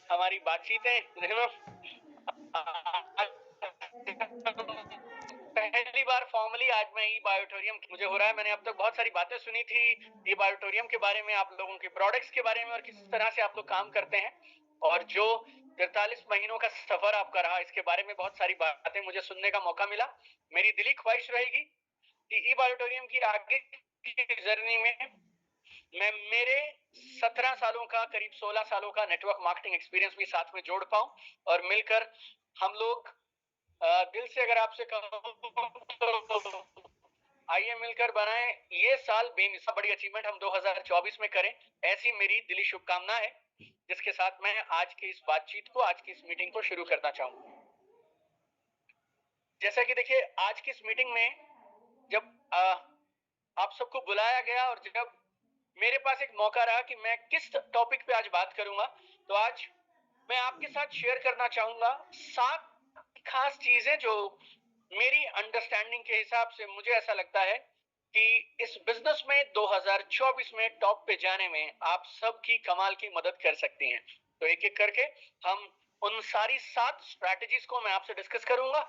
हमारी बातचीतें पहली बार फॉर्मली आज मैं ई बायोटोरियम मुझे हो रहा है। मैंने अब तक बहुत सारी बातें सुनी थी ई बायोटोरियम के बारे में, आप लोगों के प्रोडक्ट्स के बारे में और किस तरह से आप लोग काम करते हैं, और जो 43 महीनों का सफर आपका रहा इसके बारे में बहुत सारी बातें मुझे सुनने का मौका मिला। मेरी दिली ख्वाहिश रहेगी कि ई बायोटोरियम की आगे की जर्नी में मैं मेरे 17 सालों का, करीब 16 सालों का नेटवर्क मार्केटिंग एक्सपीरियंस भी साथ में जोड़ पाऊं, और मिलकर हम लोग दिल से अगर आपसे कहूं तो आइए मिलकर बनाएं ये साल बेमिसाल बड़ी अचीवमेंट हम 2024 में करें, ऐसी मेरी दिली शुभकामना है, जिसके साथ मैं आज की इस बातचीत को, आज की इस मीटिंग को शुरू करना चाहूंगा। जैसा कि देखिए, आज की इस मीटिंग में जब आप सबको बुलाया गया और जब मेरे पास एक मौका रहा कि मैं किस टॉपिक पे आज बात करूंगा, तो आज मैं आपके साथ शेयर करना चाहूंगा 7 खास चीजें जो मेरी अंडरस्टैंडिंग के हिसाब से मुझे ऐसा लगता है कि इस बिजनेस में 2024 में टॉप पे जाने में आप सबकी कमाल की मदद कर सकती हैं। तो एक एक करके हम उन सारी 7 स्ट्रैटेजीज को मैं आपसे डिस्कस करूंगा।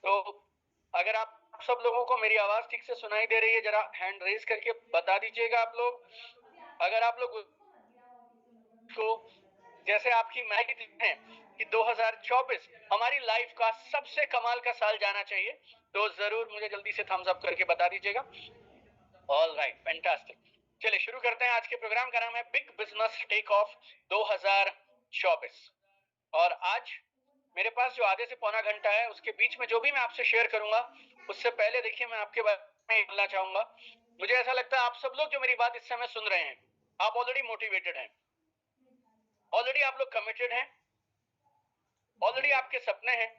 तो अगर आप सब लोगों को मेरी आवाज ठीक से सुनाई दे रही है, जरा हैंड रेज करके बता दीजिएगा आप लोग। अगर आप लोग को, जैसे आपकी मैगी है कि 2024 हमारी लाइफ का सबसे कमाल का साल जाना चाहिए, तो जरूर मुझे जल्दी से थम्स अप करके बता दीजिएगा। All right, fantastic. चलिए शुरू करते हैं। आज के प्रोग्राम का नाम है बिग बिजनेस टेक ऑफ 2024। और आज मेरे पास जो आधे से पौना घंटा है, उसके बीच में जो भी मैं आपसे शेयर करूंगा, उससे पहले देखिए मैं आपके बारे में बोलना चाहूंगा। मुझे ऐसा लगता है आप सब लोग जो मेरी बात इस समय सुन रहे हैं, आप ऑलरेडी मोटिवेटेड हैं, ऑलरेडी आप लोग कमिटेड हैं, ऑलरेडी आपके सपने हैं,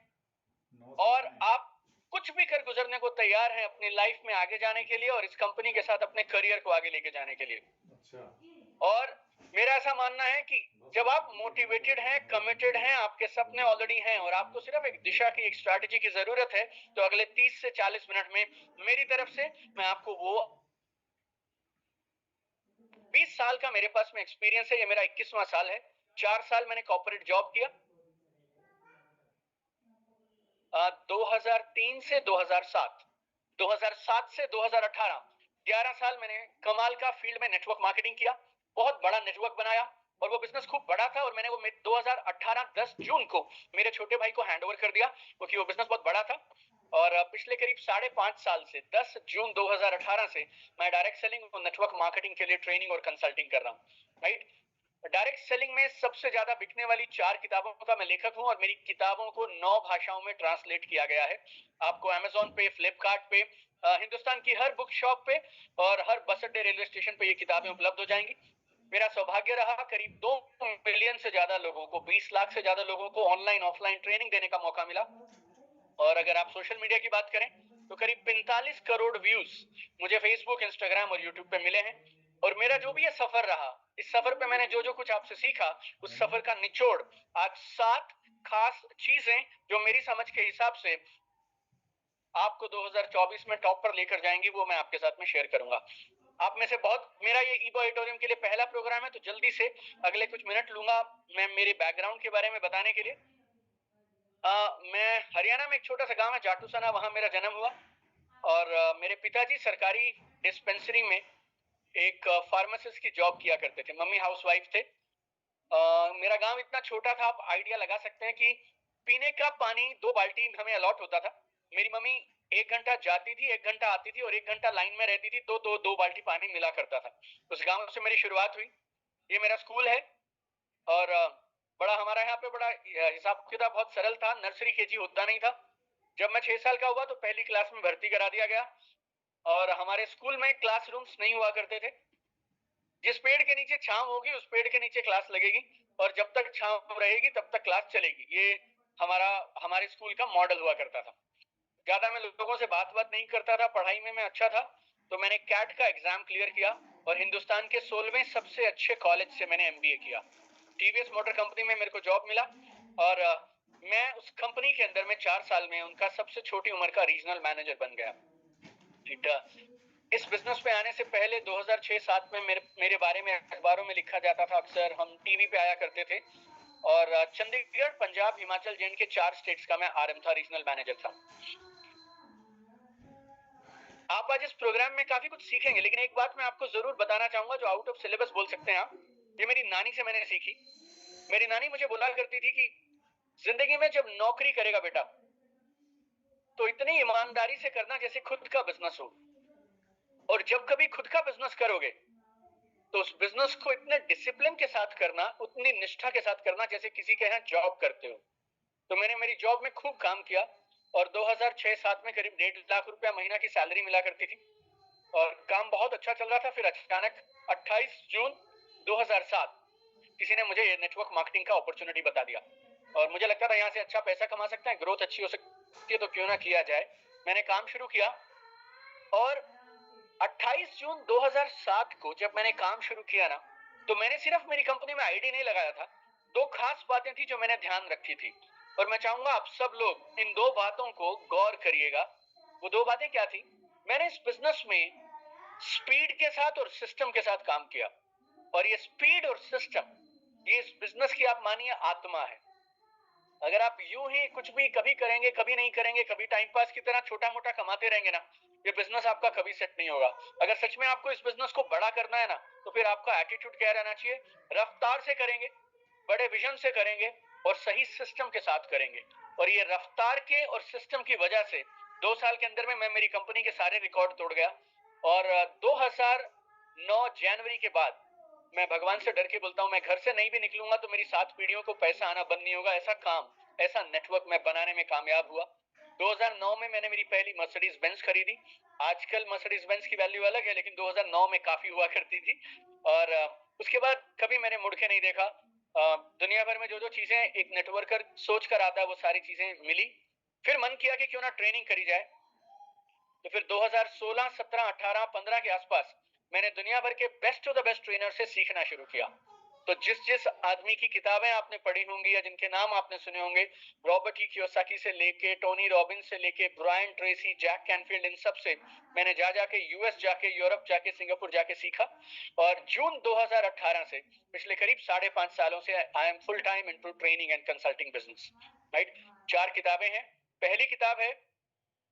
और आप कुछ भी कर गुजरने को तैयार हैं अपनी लाइफ में आगे जाने के लिए और इस कंपनी के साथ अपने करियर को आगे लेके जाने के लिए। अच्छा। और मेरा ऐसा मानना है कि जब आप मोटिवेटेड हैं, कमिटेड हैं, आपके सपने ऑलरेडी हैं और आपको सिर्फ एक दिशा की, एक स्ट्रैटेजी की जरूरत है, तो अगले 30 से 40 मिनट में मेरी तरफ से मैं आपको वो 20 साल का मेरे पास में एक्सपीरियंस है, ये मेरा 21वां साल है। 4 साल मैंने कॉर्पोरेट जॉब किया, 2003 से 2007, 2007 से 2018, 11 साल मैंने कमाल का फील्ड में नेटवर्क मार्केटिंग किया, बहुत बड़ा नेटवर्क बनाया, और वो बिजनेस खूब बड़ा था, और मैंने वो 2018 10 जून को मेरे छोटे भाई को हैंडओवर कर दिया, क्योंकि वो बिजनेस बहुत बड़ा था। और पिछले करीब 5.5 साल से 10 जून 2018 से मैं डायरेक्ट सेलिंग और नेटवर्क मार्केटिंग के लिए ट्रेनिंग और कंसल्टिंग कर रहा हूँ। राइट, डायरेक्ट सेलिंग में सबसे ज्यादा बिकने वाली 4 किताबों का मैं लेखक हूं, और मेरी किताबों को 9 भाषाओं में ट्रांसलेट किया गया है। आपको अमेजोन पे, फ्लिपकार्ट पे, हिंदुस्तान की हर बुक शॉप पे और हर बस अड्डे, रेलवे स्टेशन पे ये किताबें उपलब्ध हो जाएंगी। मेरा सौभाग्य रहा करीब 2 मिलियन से ज्यादा लोगों को, 20 लाख से ज्यादा लोगों को ऑनलाइन ऑफलाइन ट्रेनिंग देने का मौका मिला। और अगर आप सोशल मीडिया की बात करें तो करीब 45 करोड़ व्यूज मुझे फेसबुक, इंस्टाग्राम और यूट्यूब पे मिले हैं। और मेरा जो भी ये सफर रहा, इस सफर पे मैंने जो जो कुछ आपसे सीखा, उस सफर का निचोड़ आज 7 खास चीजें जो मेरी समझ के हिसाब से आपको 2024 में टॉप पर लेकर जाएंगी, वो मैं आपके साथ में शेयर करूंगा। आप में से बहुत, मेरा ये ईबो ऑडिटोरियम के लिए पहला प्रोग्राम है, तो जल्दी से अगले कुछ मिनट लूंगा मैं मेरे बैकग्राउंड के बारे में बताने के लिए। मैं हरियाणा में एक छोटा सा गांव है जाटूसना, वहां मेरा जन्म हुआ, और मेरे पिताजी सरकारी डिस्पेंसरी में एक फार्मासिस्ट की जॉब किया करते थे, मम्मी हाउसवाइफ थे। मेरा गांव इतना छोटा था, आप आइडिया लगा सकते हैं कि पीने का पानी 2 बाल्टी हमें अलॉट होता था। मेरी मम्मी 1 घंटा जाती थी, 1 घंटा आती थी, और 1 घंटा लाइन में रहती थी, तो 2 बाल्टी पानी मिला करता था। उस गांव से मेरी शुरुआत हुई। ये मेरा स्कूल है, और बड़ा हमारा यहाँ पे बड़ा हिसाब किताब बहुत सरल था, नर्सरी केजी होता नहीं था। जब मैं 6 साल का हुआ तो पहली क्लास में भर्ती करा दिया गया, और हमारे स्कूल में क्लासरूम्स नहीं हुआ करते थे। जिस पेड़ के नीचे छांव होगी उस पेड़ के नीचे क्लास लगेगी, और जब तक छांव रहेगी तब तक क्लास चलेगी। ये हमारे स्कूल का मॉडल हुआ करता था। ज्यादा मैं लोगों से बात नहीं करता था, पढ़ाई में मैं अच्छा था, तो मैंने कैट का एग्जाम क्लियर किया और हिंदुस्तान के 16वें सबसे अच्छे कॉलेज से मैंने एमबीए किया। टीवीएस मोटर कंपनी में मेरे को जॉब मिला, और मैं उस कंपनी के अंदर में 4 साल में उनका सबसे छोटी उम्र का रीजनल मैनेजर बन गया। इस बिजनेस पे आने से पहले 2006-7 में मेरे बारे में अखबारों में लिखा जाता था, अक्सर हम टीवी पे आया करते थे। और चंडीगढ़, पंजाब, हिमाचल, जे के 4 स्टेट्स का मैं आरएम था, रीजनल मैनेजर था। आप आज इस प्रोग्राम में काफी कुछ सीखेंगे, लेकिन एक बात मैं आपको जरूर बताना चाहूंगा जो आउट ऑफ सिलेबस बोल सकते हैं आप, ये मेरी नानी से मैंने सीखी। मेरी नानी मुझे बोला करती थी कि जिंदगी में जब नौकरी करेगा बेटा तो इतनी ईमानदारी से करना जैसे खुद का बिजनेस हो, और जब कभी खुद का बिजनेस करोगे तो उस बिजनेस को इतने डिसिप्लिन के साथ करना, उतनी निष्ठा के साथ करना जैसे किसी के यहाँ जॉब करते हो। तो मैंने मेरी जॉब में खूब काम किया और 2006-7 में करीब 1.5 लाख रुपया महीना की सैलरी मिला करती थी और काम बहुत अच्छा चल रहा था। फिर अचानक 28 जून 2007 किसी ने मुझे ये नेटवर्क मार्केटिंग का अपॉर्चुनिटी बता दिया और मुझे लगता था यहाँ से अच्छा पैसा कमा सकते हैं, ग्रोथ अच्छी हो सकती है, तो क्यों ना किया जाए। मैंने काम शुरू किया और 28 जून 2007 को जब मैंने काम शुरू किया ना, तो मैंने सिर्फ मेरी कंपनी में आईडी नहीं लगाया था, 2 खास बातें थी जो मैंने ध्यान रखी थी और मैं चाहूंगा आप सब लोग इन 2 बातों को गौर करिएगा। वो 2 बातें क्या थी? मैंने इस बिजनेस में स्पीड के साथ और सिस्टम के साथ काम किया और ये स्पीड और सिस्टम, ये इस बिजनेस की आप मानिए आत्मा है। अगर आप यूं ही कुछ भी कभी करेंगे कभी नहीं करेंगे, कभी टाइम पास की तरह छोटा मोटा कमाते रहेंगे ना, ये बिजनेस आपका कभी सेट नहीं होगा। अगर सच में आपको इस बिजनेस को बड़ा करना है ना, तो फिर आपका एटीट्यूड क्या रहना चाहिए? रफ्तार से करेंगे, बड़े विजन से करेंगे और सही सिस्टम के साथ करेंगे। और ये रफ्तार के और सिस्टम की वजह से 2 साल के अंदर में मैं मेरी कंपनी के सारे रिकॉर्ड तोड़ गया और 2009 जनवरी के बाद मैं भगवान से डर के बोलता हूं, मैं घर से नहीं भी निकलूंगा तो मेरी 7 पीढ़ियों को पैसा आना बंद नहीं होगा। ऐसा काम, ऐसा नेटवर्क मैं बनाने में कामयाब हुआ। 2009 में मैंने मेरी पहली मर्सिडीज बेंज खरीदी। आजकल मर्सिडीज बेंज की वैल्यू अलग है, लेकिन 2009 में काफी हुआ करती थी। और उसके बाद कभी मैंने मुड़ के नहीं देखा। दुनिया भर में जो जो चीजें एक नेटवर्कर सोच कर आता है वो सारी चीजें मिली। फिर मन किया कि क्यों ना ट्रेनिंग करी जाए, तो फिर 2016, 17, 18, 15 के आसपास मैंने दुनिया भर के best of the best trainer से सीखना शुरू किया। तो जिस जिस आदमी की किताबें आपने पढ़ी होंगी या जिनके नाम आपने सुने होंगे, रॉबर्ट ई कियोसाकी से लेके टोनी रॉबिन्स से लेके ब्रायन ट्रेसी, जैक कैनफील्ड, इन सब से मैंने जाके यूएस जाके, यूरोप जाके, सिंगापुर जाके सीखा। और जून 2018 से पिछले करीब 5.5 सालों से I am full time into training and consulting business. Right, 4 किताबें हैं। पहली किताब है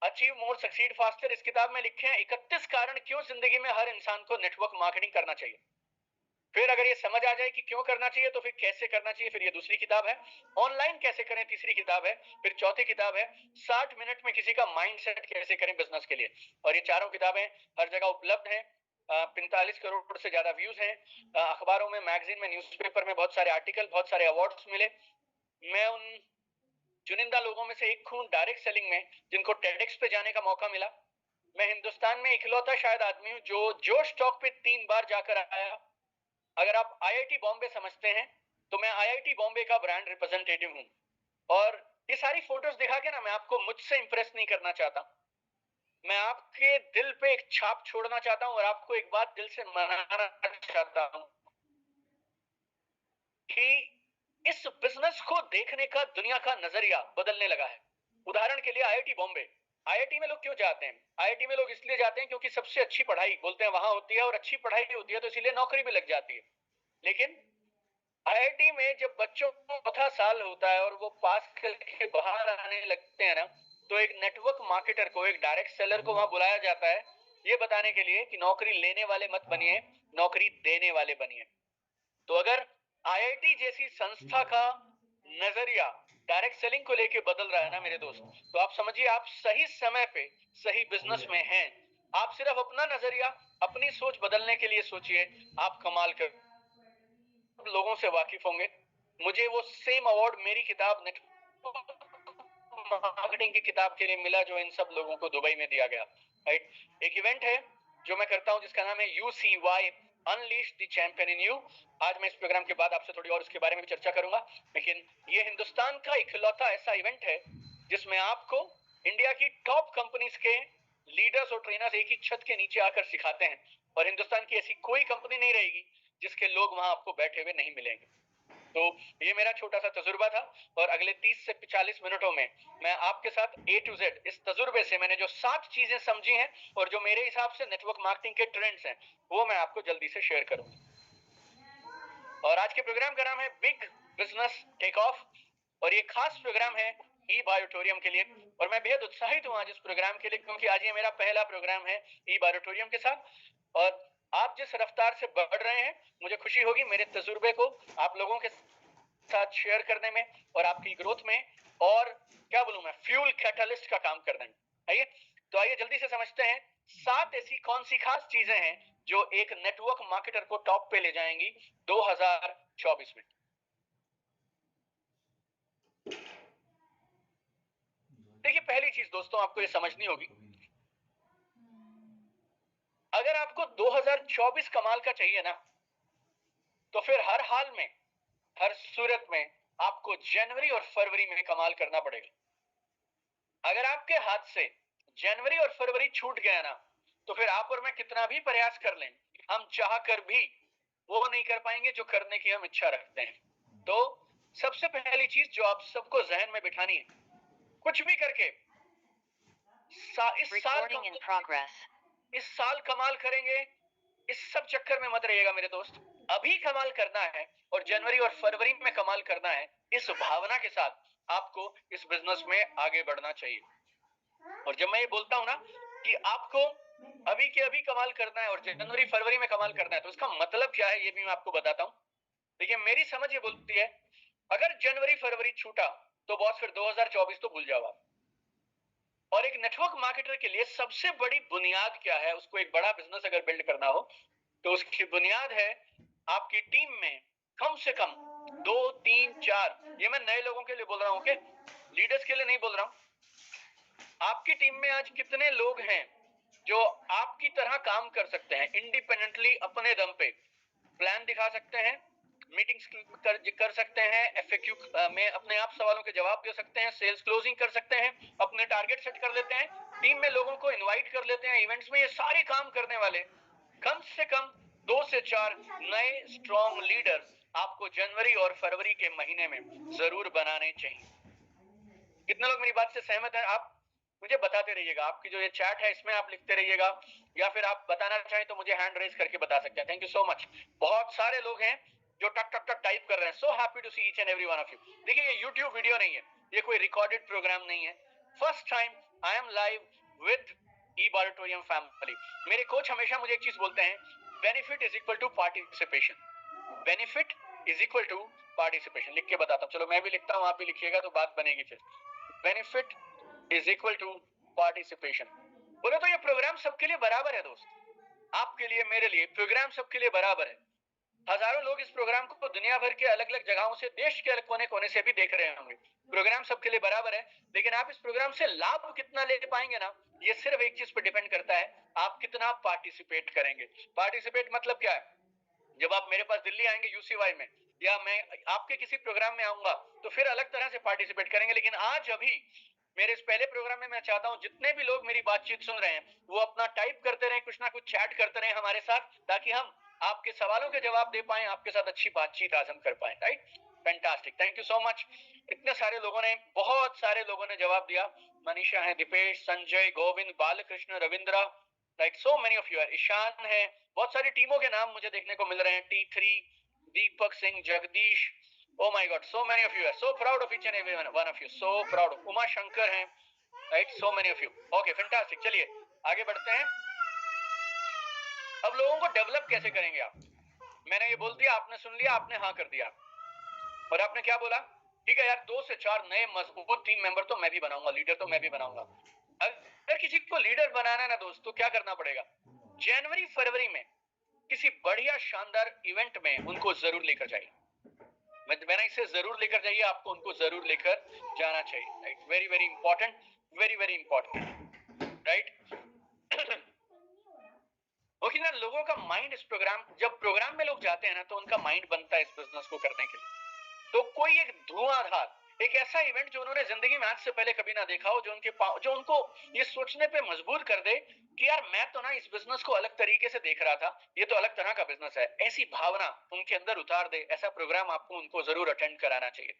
अचीव मोर सक्सीड फास्टर। इस किताब में लिखे हैं 31 कारण क्यों जिंदगी में हर इंसान को नेटवर्क मार्केटिंग करना चाहिए। फिर अगर ये समझ आ जाए कि क्यों करना चाहिए तो फिर कैसे करना चाहिए, फिर ये दूसरी किताब है। ऑनलाइन कैसे करें, तीसरी किताब है। फिर चौथी किताब है 60 मिनट में किसी का माइंडसेट कैसे करें बिजनेस के लिए। और ये चारों किताबें हर जगह उपलब्ध हैं। 45 करोड़ से ज्यादा व्यूज हैं। अखबारों में, मैगजीन में, न्यूज़पेपर में बहुत सारे आर्टिकल, बहुत सारे अवार्ड्स मिले। मैं उन चुनिंदा लोगों में से एक हूं डायरेक्ट सेलिंग में जिनको टेडेक्स पे जाने का मौका मिला। मैं हिंदुस्तान में इकलौता शायद आदमी हूं जो जोश टॉक पे 3 बार जाकर आया। अगर आप आईआईटी बॉम्बे समझते हैं तो मैं आईआईटी बॉम्बे का ब्रांड रिप्रेजेंटेटिव हूं। और ये सारी फोटोज दिखा के ना मैं आपको मुझसे इंप्रेस नहीं करना चाहता, मैं आपके दिल पे एक छाप छोड़ना चाहता हूं और आपको एक बात दिल से मनाना चाहता हूं कि इस बिजनेस को देखने का दुनिया का नजरिया बदलने लगा है। उदाहरण के लिए आईआईटी बॉम्बे, आईआईटी में लोग क्यों जाते हैं? आईआईटी में लोग इसलिए जाते हैं क्योंकि सबसे अच्छी पढ़ाई बोलते हैं वहां होती है और अच्छी पढ़ाई होती है तो इसीलिए नौकरी भी लग जाती है। लेकिन आईआईटी में जब बच्चों को चौथा साल होता है और वो पास करके बाहर आने लगते हैं ना, तो एक नेटवर्क मार्केटर को, एक डायरेक्ट सेलर को वहां बुलाया जाता है ये बताने के लिए कि नौकरी लेने वाले मत बनिए, नौकरी देने वाले बनिए। तो अगर आईआईटी जैसी संस्था का नजरिया डायरेक्ट सेलिंग को लेके बदल रहा है ना मेरे दोस्त, तो आप समझिए आप सही समय पे सही बिजनेस में हैं। आप सिर्फ अपना नजरिया, अपनी सोच बदलने के लिए सोचिए, आप कमाल कर लोगों से वाकिफ होंगे। मुझे वो सेम अवार्ड मेरी किताब मार्केटिंग की किताब के लिए मिला जो इन सब लोगों को दुबई में दिया गया। राइट, एक इवेंट है जो मैं करता हूं जिसका नाम है UCY, unleash the champion in you. आज मैं इस प्रोग्राम के बाद आपसे थोड़ी और इसके बारे में चर्चा करूंगा, लेकिन ये हिंदुस्तान का इकलौता ऐसा इवेंट है जिसमें आपको इंडिया की टॉप कंपनीज के लीडर्स और ट्रेनर्स एक ही छत के नीचे आकर सिखाते हैं। और हिंदुस्तान की ऐसी कोई कंपनी नहीं रहेगी जिसके लोग वहां आपको बैठे हुए नहीं मिलेंगे। तो ये मेरा छोटा सा तजुर्बा था और अगले 30 से 40 मिनटों में मैं आपके साथ A to Z इस तजुर्बे से मैंने जो 7 चीजें समझी हैं और जो मेरे हिसाब से नेटवर्क मार्केटिंग के ट्रेंड्स हैं वो मैं आपको जल्दी से शेयर करूंगा। और आज के प्रोग्राम का नाम है बिग बिजनेस टेक ऑफ और ये खास प्रोग्राम है ई बायोटोरियम के लिए और मैं बेहद उत्साहित हूं आज इस प्रोग्राम के लिए क्योंकि आज ये मेरा पहला प्रोग्राम है ई बायोटोरियम के साथ और आप जिस रफ्तार से बढ़ रहे हैं मुझे खुशी होगी मेरे तजुर्बे को आप लोगों के साथ शेयर करने में और आपकी ग्रोथ में और क्या बोलूं मैं फ्यूल कैटलिस्ट का काम करने में। आइए तो आइए जल्दी से समझते हैं 7 ऐसी कौन सी खास चीजें हैं जो एक नेटवर्क मार्केटर को टॉप पे ले जाएंगी 2024 में। देखिए पहली चीज दोस्तों आपको ये समझनी होगी अगर आपको 2024 कमाल का चाहिए ना तो फिर हर हाल में हर सूरत में आपको जनवरी और फरवरी में कमाल करना पड़ेगा। अगर आपके हाथ से जनवरी और फरवरी छूट गया ना तो फिर आप और मैं कितना भी प्रयास कर लें हम चाह कर भी वो नहीं कर पाएंगे जो करने की हम इच्छा रखते हैं। तो सबसे पहली चीज जो आप सबको जहन में बिठानी है कुछ भी करके इस साल कमाल करेंगे इस सब चक्कर में मत रहिएगा मेरे दोस्त। अभी कमाल करना है और जनवरी और फरवरी में कमाल करना है इस भावना के साथ आपको इस बिजनेस में आगे बढ़ना चाहिए। और जब मैं ये बोलता हूं ना कि आपको अभी के अभी कमाल करना है और जनवरी फरवरी में कमाल करना है तो इसका मतलब क्या है ये भी मैं आपको बताता हूं। देखिए मेरी समझ ये बोलती है अगर जनवरी फरवरी छूटा तो बॉस फिर 2024 तो भूल जाओ आप। और एक नेटवर्क मार्केटर के लिए सबसे बड़ी बुनियाद क्या है उसको एक बड़ा बिजनेस अगर बिल्ड करना हो तो उसकी बुनियाद है आपकी टीम में कम से कम 2 3 4 ये मैं नए लोगों के लिए बोल रहा हूं ओके लीडर्स के लिए नहीं बोल रहा हूं। आपकी टीम में आज कितने लोग हैं जो आपकी तरह काम कर सकते हैं इंडिपेंडेंटली अपने दम पे प्लान दिखा सकते हैं मीटिंग्स कर सकते हैं एफएक्यू में अपने आप सवालों के जवाब दे सकते हैं सेल्स क्लोजिंग कर सकते हैं अपने टारगेट सेट कर लेते हैं टीम में लोगों को इनवाइट कर लेते हैं इवेंट्स में। ये सारे काम करने वाले कम से कम 2 से 4 नए स्ट्रॉन्ग लीडर्स आपको जनवरी और फरवरी के महीने में जरूर बनाने चाहिए। कितने लोग मेरी बात से सहमत हैं आप मुझे बताते रहिएगा। आपकी जो ये चैट है इसमें आप लिखते रहिएगा या फिर आप बताना चाहें तो मुझे हैंड रेज करके बता सकते हैं। Thank you so much. बहुत सारे लोग हैं जो टक टक टक टाइप कर रहे हैं। So happy to see each and every one of you. देखिए ये यूट्यूब वीडियो नहीं है ये कोई रिकॉर्डेड प्रोग्राम नहीं है। First time I am live with ई बायोटोरियम फैमिली। मेरे कोच हमेशा मुझे एक चीज बोलते हैं benefit is equal to participation. Benefit is equal to participation. लिख के बताता हूँ चलो मैं भी लिखता हूँ आप भी लिखिएगा तो बात बनेगी फिर। Benefit is equal to participation. बोले तो ये प्रोग्राम सबके लिए बराबर है दोस्त। आपके लिए मेरे लिए प्रोग्राम सबके लिए बराबर है। हजारों लोग इस प्रोग्राम को दुनिया भर के अलग अलग जगहों से देश के अलग कोने कोने से भी देख रहे होंगे। प्रोग्राम सबके लिए बराबर है लेकिन आप इस प्रोग्राम से लाभ कितना ले पाएंगे ना ये सिर्फ एक चीज पर डिपेंड करता है आप कितना पार्टिसिपेट करेंगे। पार्टिसिपेट मतलब क्या है जब आप मेरे पास दिल्ली आएंगे यूसीवाई में या मैं आपके किसी प्रोग्राम में आऊंगा तो फिर अलग तरह से पार्टिसिपेट करेंगे। लेकिन आज अभी मेरे इस पहले प्रोग्राम में मैं चाहता हूं जितने भी लोग मेरी बातचीत सुन रहे हैं वो अपना टाइप करते रहे कुछ ना कुछ चैट करते रहे हमारे साथ ताकि हम आपके सवालों के जवाब दे पाए आपके साथ अच्छी बातचीत आज हम कर पाए। Right fantastic thank you so much. इतने सारे लोगों ने बहुत सारे लोगों ने जवाब दिया। मनीषा है Deepesh Sanjay Govind Balkrishna Ravindra like so many of you are. Ishan है बहुत सारी टीमों के नाम मुझे देखने को मिल रहे हैं T3 Deepak Singh Jagdish oh my god so many of you are so proud of each and every one of you so proud of Uma Shankar हैं right so many of you okay fantastic। चलिए आगे बढ़ते हैं। अब लोगों को डेवलप कैसे करेंगे आप। मैंने ये बोल दिया आपने सुन लिया आपने हाँ कर दिया और आपने क्या बोला ठीक है यार 2 से 4 नए मजबूत टीम मेंबर तो मैं भी बनाऊंगा लीडर तो मैं भी बनाऊंगा। अगर किसी को लीडर बनाना है ना दोस्तों क्या करना पड़ेगा जनवरी फरवरी में किसी बढ़िया शानदार इवेंट में उनको जरूर लेकर जाइए। मैंने इसे जरूर लेकर जाइए आपको उनको जरूर लेकर जाना चाहिए। Right very very important very very important right. Okay ना लोगों का माइंड इस प्रोग्राम जब प्रोग्राम में लोग जाते हैं ना तो उनका माइंड बनता है इस बिजनेस को करने के लिए। तो कोई एक धुआंधार एक ऐसा इवेंट जो उन्होंने जिंदगी में आज से पहले कभी ना देखा हो, जो उनको ये सोचने पे मजबूर कर दे कि यार मैं तो ना इस बिजनेस को अलग तरीके से देख रहा था, ये तो अलग तरह का बिजनेस है, ऐसी भावना उनके अंदर उतार दे। ऐसा प्रोग्राम आपको उनको जरूर अटेंड कराना चाहिए।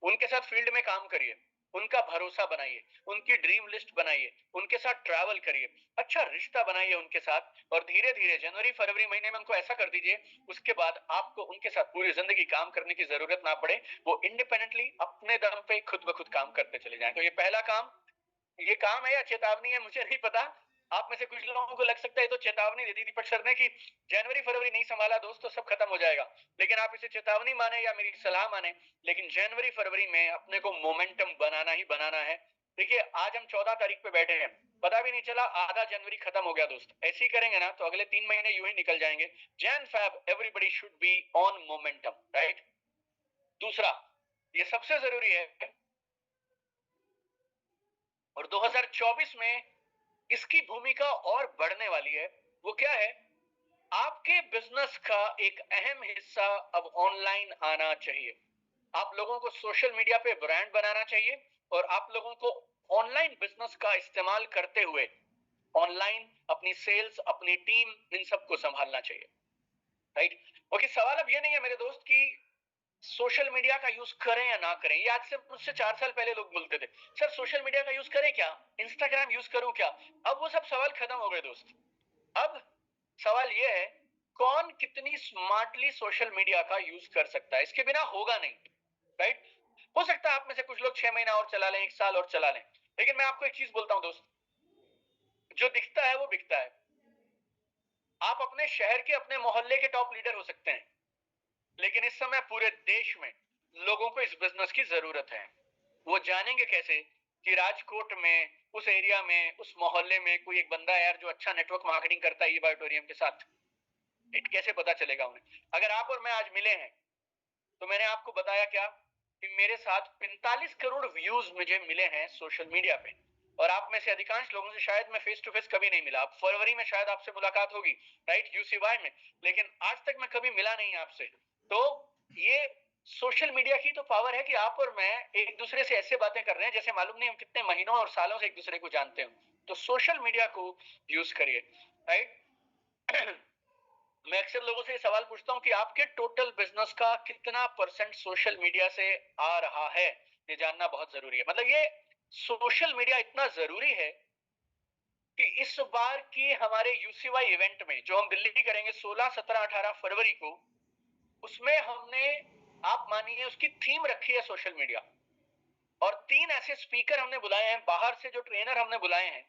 उनके साथ फील्ड में काम करिए, उनका भरोसा बनाइए, उनकी ड्रीम लिस्ट बनाइए, उनके साथ ट्रैवल करिए, अच्छा रिश्ता बनाइए उनके साथ, और धीरे धीरे जनवरी फरवरी महीने में उनको ऐसा कर दीजिए, उसके बाद आपको उनके साथ पूरी जिंदगी काम करने की जरूरत ना पड़े। वो इंडिपेंडेंटली अपने दम पे खुद ब खुद काम करते चले जाएं। तो ये पहला काम, ये काम है या चेतावनी है मुझे नहीं पता। आप में से कुछ लोगों को लग सकता है तो चेतावनी दे दी दीपक सर ने कि जनवरी फरवरी नहीं संभाला दोस्त तो सब खत्म हो जाएगा, लेकिन आप इसे चेतावनी माने या मेरी सलाह माने, लेकिन जनवरी फरवरी में अपने को मोमेंटम बनाना ही बनाना है। देखिए आज हम 14 तारीख पे बैठे हैं, पता भी नहीं चला आधा जनवरी खत्म हो गया दोस्त। ऐसे ही करेंगे ना तो अगले 3 महीने यूं ही निकल जाएंगे। जैन फैब everybody should be on momentum, right. दूसरा, ये सबसे जरूरी है और 2024 में इसकी भूमिका और बढ़ने वाली है। वो क्या है? आपके बिजनेस का एक अहम हिस्सा अब ऑनलाइन आना चाहिए। आप लोगों को सोशल मीडिया पे ब्रांड बनाना चाहिए और आप लोगों को ऑनलाइन बिजनेस का इस्तेमाल करते हुए ऑनलाइन अपनी सेल्स, अपनी टीम, इन सबको संभालना चाहिए, राइट। ओके, सवाल अब ये नहीं है मेरे दोस्त कि सोशल मीडिया का यूज करें या ना करें। ये आज से मुझसे 4 साल पहले लोग बोलते थे, सर सोशल मीडिया का यूज करें क्या, इंस्टाग्राम यूज करूं क्या। अब वो सब सवाल खत्म हो गए दोस्त। अब सवाल ये है, कौन कितनी स्मार्टली सोशल मीडिया का यूज कर सकता है। इसके बिना होगा नहीं, राइट। हो सकता है आप में से कुछ लोग 6 महीना और चला लें, 1 साल और चला लें, लेकिन मैं आपको एक चीज बोलता हूं दोस्त, जो दिखता है वो बिकता है। आप अपने शहर के, अपने मोहल्ले के टॉप लीडर हो सकते हैं, लेकिन इस समय पूरे देश में लोगों को इस बिजनेस की जरूरत है। वो जानेंगे कैसे कि राजकोट में, उस एरिया में, उस मोहल्ले में कोई एक बंदा है यार जो अच्छा नेटवर्क मार्केटिंग करता है ई ऑडिटोरियम के साथ। इट कैसे पता चलेगा उन्हें? अगर आप और मैं आज मिले हैं तो मैंने आपको बताया क्या कि मेरे साथ 45 करोड़ व्यूज मुझे मिले हैं सोशल मीडिया पे, और आप में से अधिकांश लोगों से शायद मैं फेस टू फेस कभी नहीं मिला। अब फरवरी में शायद आपसे मुलाकात होगी, राइट, यूसीवाई में, लेकिन आज तक मैं कभी मिला नहीं आपसे। तो ये सोशल मीडिया की तो पावर है कि आप और मैं एक दूसरे से ऐसे बातें कर रहे हैं जैसे मालूम नहीं हम कितने महीनों और सालों से एक दूसरे को जानते हो। तो सोशल मीडिया को यूज करिए, राइट। मैं अक्सर लोगों से ये सवाल पूछता हूँ कि आपके टोटल बिजनेस का कितना परसेंट सोशल मीडिया से आ रहा है। ये जानना बहुत जरूरी है। मतलब ये सोशल मीडिया इतना जरूरी है कि इस बार की हमारे यूसीवाई इवेंट में जो हम दिल्ली करेंगे 16, 17, 18 फरवरी को, उसमें हमने, आप मानिए, उसकी थीम रखी है सोशल मीडिया। और 3 ऐसे स्पीकर हमने बुलाए हैं बाहर से, जो ट्रेनर हमने बुलाए हैं,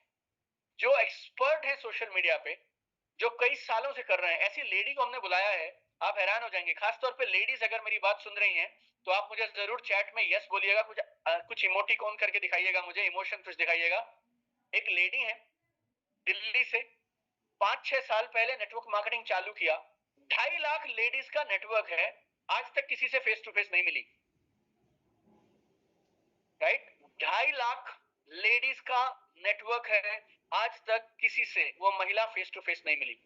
जो एक्सपर्ट है सोशल मीडिया पे, जो कई सालों से कर रहे हैं। ऐसी लेडी को हमने बुलाया है, आप हैरान हो जाएंगे। खासतौर पे लेडीज अगर मेरी बात सुन रही हैं तो आप मुझे जरूर चैट में यस बोलिएगा, कुछ इमोटिकॉन करके दिखाइएगा, मुझे इमोशन कुछ दिखाइएगा। एक लेडी है दिल्ली से, 5-6 साल पहले नेटवर्क मार्केटिंग चालू किया, 2.5 लाख लेडीज का नेटवर्क है, आज तक किसी से फेस टू फेस नहीं मिली, राइट। 2.5 लाख लेडीज का नेटवर्क है, आज तक किसी से वो महिला फेस टू फेस नहीं मिली।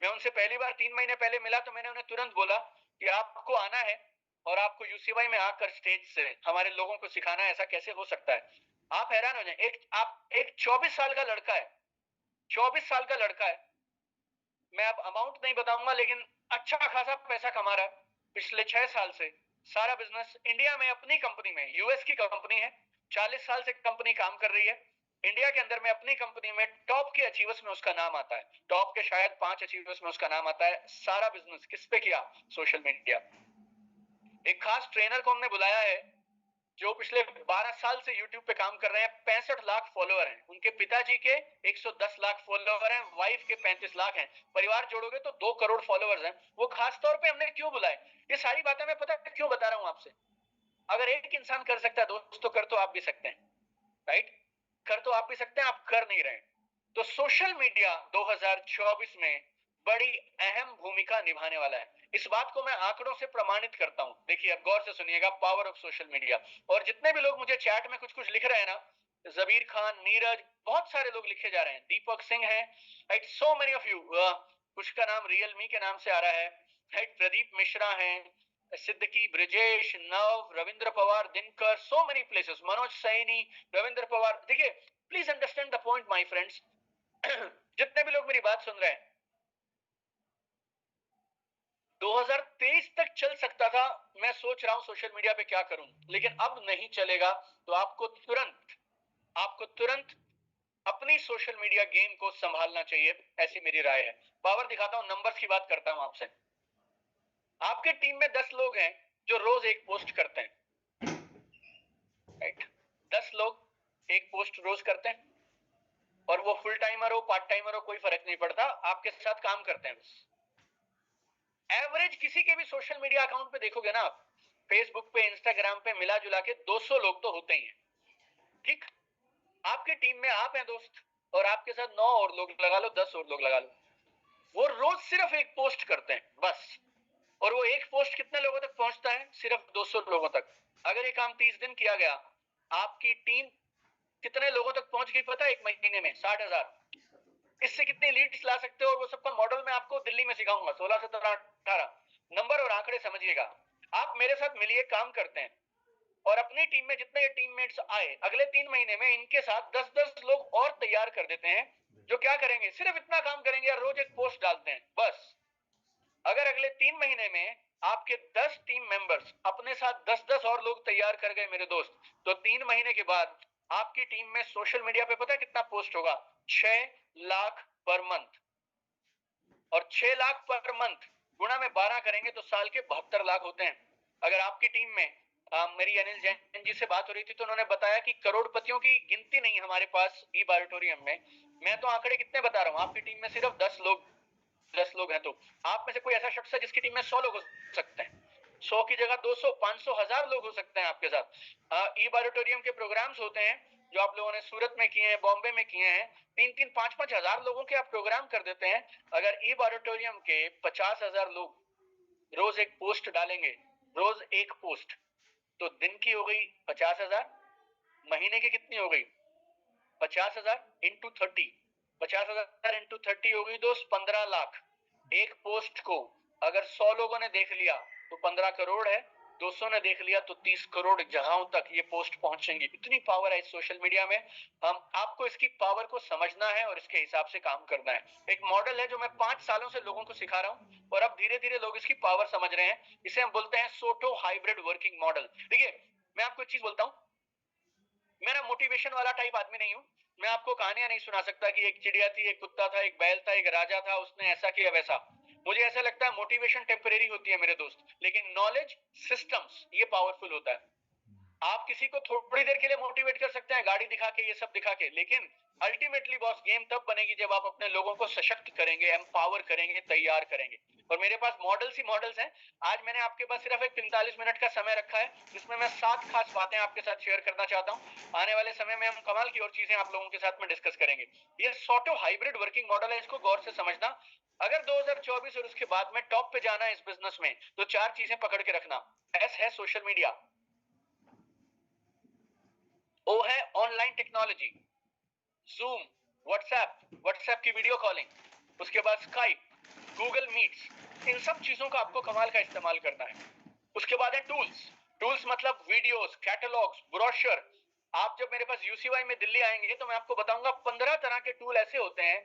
मैं उनसे पहली बार 3 महीने पहले मिला तो मैंने उन्हें तुरंत बोला कि आपको आना है और आपको यूसीवाई में आकर स्टेज से हमारे लोगों को सिखाना है। ऐसा कैसे हो सकता है? आप हैरान हो जाए। एक 24 साल का लड़का है, 24 साल का लड़का है, मैं अब अमाउंट नहीं बताऊंगा, लेकिन अच्छा खासा पैसा कमा रहा है पिछले 6 साल से। सारा बिजनेस इंडिया में अपनी कंपनी में, यूएस की कंपनी है, 40 साल से कंपनी काम कर रही है। इंडिया के अंदर में अपनी कंपनी में टॉप के अचीवर्स में उसका नाम आता है, टॉप के शायद 5 अचीवर्स में उसका नाम आता है। सारा बिजनेस किस पे किया? Social media. एक खास ट्रेनर को हमने बुलाया है जो पिछले 12 साल से YouTube पे काम कर रहे हैं, 65 लाख फॉलोअर हैं। उनके पिताजी के 110 लाख फॉलोअर हैं, वाइफ के 35 लाख हैं, परिवार जोड़ोगे तो 2 करोड़ फॉलोअर्स हैं। वो खास तौर पे हमने क्यों बुलाए? ये सारी बातें मैं पता है क्यों बता रहा हूं आपसे। अगर एक इंसान कर सकता है दोस्तों, कर तो आप भी सकते हैं, राइट। कर तो आप भी सकते हैं, आप कर नहीं रहे। तो सोशल मीडिया 2024 में बड़ी अहम भूमिका निभाने वाला है। इस बात को मैं आंकड़ों से प्रमाणित करता हूं। देखिए अब गौर से सुनिएगा, पावर ऑफ सोशल मीडिया। और जितने भी लोग मुझे चैट में कुछ कुछ लिख रहे हैं ना, जबीर खान, नीरज, बहुत सारे लोग लिखे जा रहे हैं, दीपक सिंह है, right, so many of you. कुछ का नाम रियलमी के नाम से आ रहा है, राइट, प्रदीप मिश्रा है, Siddiqui, Brijesh, Nav, Ravindra Pawar, Dinkar, so many places, Manoj Saini, Ravindra Pawar. देखिए, please understand the point my friends. जितने भी लोग मेरी बात सुन रहे हैं, 2023 तक चल सकता था। मैं सोच रहा हूं सोशल मीडिया पे क्या करूं, लेकिन अब नहीं चलेगा। तो आपको तुरंत अपनी सोशल मीडिया गेम को संभालना चाहिए, ऐसी मेरी राय है। पावर दिखाता हूं, नंबर्स की बात करता हूं आपसे। आपके टीम में 10 लोग हैं जो रोज एक पोस्ट करते हैं, राइट? 10 लोग एक पोस्ट रोज करते हैं, और वो फुल टाइमर हो, पार्ट टाइमर हो, कोई फर्क नहीं पड़ता, आपके साथ काम करते हैं बस। एवरेज किसी के भी सोशल मीडिया अकाउंट पे देखोगे ना आप, फेसबुक पे, इंस्टाग्राम पे, मिला जुला के 200 लोग तो होते ही हैं, ठीक? आपकी टीम में आप हैं दोस्त, और आपके साथ 9 और लोग लगा लो, 10 और लोग लगा लो, वो रोज सिर्फ एक पोस्ट करते हैं बस। और वो एक पोस्ट कितने लोगों तक पहुंचता है? सिर्फ 200 लोगों तक। अगर ये काम 30 दिन किया गया, आपकी टीम कितने लोगों तक पहुंच गई पता है? एक महीने में 60,000। इससे कितने लीड्स ला सकते हो, और वो सबका मॉडल मैं आपको दिल्ली में सिखाऊंगा। 16, 17, 18 नंबर और आंकड़े समझिएगा। आप मेरे साथ मिलिए, काम करते हैं, और अपनी टीम में जितने टीममेट्स आए, अगले 3 महीने में इनके साथ 10-10 लोग और तैयार कर देते हैं, जो क्या करेंगे? सिर्फ इतना काम करेंगे, और रोज एक पोस्ट डालते हैं बस। अगर अगले 3 महीने में आपके 10 टीम मेंबर्स अपने साथ 10-10 और लोग तैयार कर गए मेरे दोस्त, तो 3 महीने के बाद आपकी टीम में सोशल मीडिया पे पता है कितना पोस्ट होगा? 6 लाख पर मंथ। और 6 लाख पर मंथ गुणा में 12 करेंगे तो साल के 72 लाख होते हैं। अगर आपकी टीम में मेरी अनिल जैन जी से बात हो रही थी, तो उन्होंने बताया कि करोड़पतियों की गिनती नहीं हमारे पास ई बायोटोरियम में। मैं तो आंकड़े कितने बता रहा हूं, आपकी टीम में सिर्फ 10 लोग हैं, तो आप में से कोई ऐसा शख्स है जिसकी टीम में 100 लोग हो सकते हैं। 100 की जगह 200, 500, 1000 लोग हो सकते हैं आपके साथ। ई बायोटोरियम के प्रोग्राम्स होते हैं जो आप लोगों ने सूरत में किए हैं, बॉम्बे में किए हैं। 3-3, 5-5 हजार लोगों के आप प्रोग्राम कर देते हैं। अगर ई बायोटोरियम के 50,000 लोग रोज एक पोस्ट डालेंगे, रोज एक पोस्ट, तो दिन की हो गई 50,000, महीने की कितनी हो गई? 50,000 इंटू 30, 50,000 इंटू 30 हो गई दोस्त 15 लाख। एक पोस्ट को अगर 100 लोगों ने देख लिया तो 15 करोड़ है, 200 ने देख लिया तो 30 करोड़ जगहों तक ये पोस्ट पहुंचेंगी। इतनी पावर है इस सोशल मीडिया में। हम आपको इसकी पावर को समझना है और इसके हिसाब से काम करना है। एक मॉडल है जो मैं 5 सालों से लोगों को सिखा रहा हूं, और अब धीरे धीरे लोग इसकी पावर समझ रहे हैं। इसे हम बोलते हैं सोटो हाइब्रिड वर्किंग मॉडल। देखिए, मैं आपको एक चीज बोलता हूं, मैं ना मोटिवेशन वाला टाइप आदमी नहीं हूं। मैं आपको कहानियां नहीं सुना सकता कि एक चिड़िया थी, एक कुत्ता था, एक बैल था, एक राजा था, उसने ऐसा किया वैसा। मुझे ऐसा लगता है मोटिवेशन टेम्परेरी होती है मेरे दोस्त, लेकिन नॉलेज सिस्टम्स ये पावरफुल होता है। आप किसी को थोड़ी देर के लिए मोटिवेट कर सकते हैं, गाड़ी दिखा के, ये सब दिखा के, लेकिन अल्टीमेटली बॉस गेम तब बनेगी जब आप अपने लोगों को सशक्त करेंगे, एम्पावर करेंगे, तैयार करेंगे। और मेरे पास मॉडल्स ही मॉडल्स हैं। आज मैंने आपके पास सिर्फ एक 45 मिनट का समय रखा है, जिसमें मैं 7 खास बातें आपके साथ शेयर करना चाहता हूं। आने वाले समय में हम कमाल की और चीजें आप लोगों के साथ में डिस्कस करेंगे। ये सोटो हाइब्रिड वर्किंग मॉडल है, इसको गौर से समझना। अगर 2024 और उसके बाद में टॉप पे जाना है इस बिजनेस में, तो 4 चीजें पकड़ के रखना। एस है सोशल मीडिया, ओ है ऑनलाइन टेक्नोलॉजी, जूम, व्हाट्सएप की वीडियो कॉलिंग, उसके बाद स्काइप, गूगल मीट्स, इन सब चीजों का आपको कमाल का इस्तेमाल करना है। उसके बाद है टूल्स। टूल्स मतलब वीडियोस, कैटलॉग्स, ब्रोशर। आप जब मेरे पास यूसीवाई में दिल्ली आएंगे तो मैं आपको बताऊंगा 15 तरह के टूल ऐसे होते हैं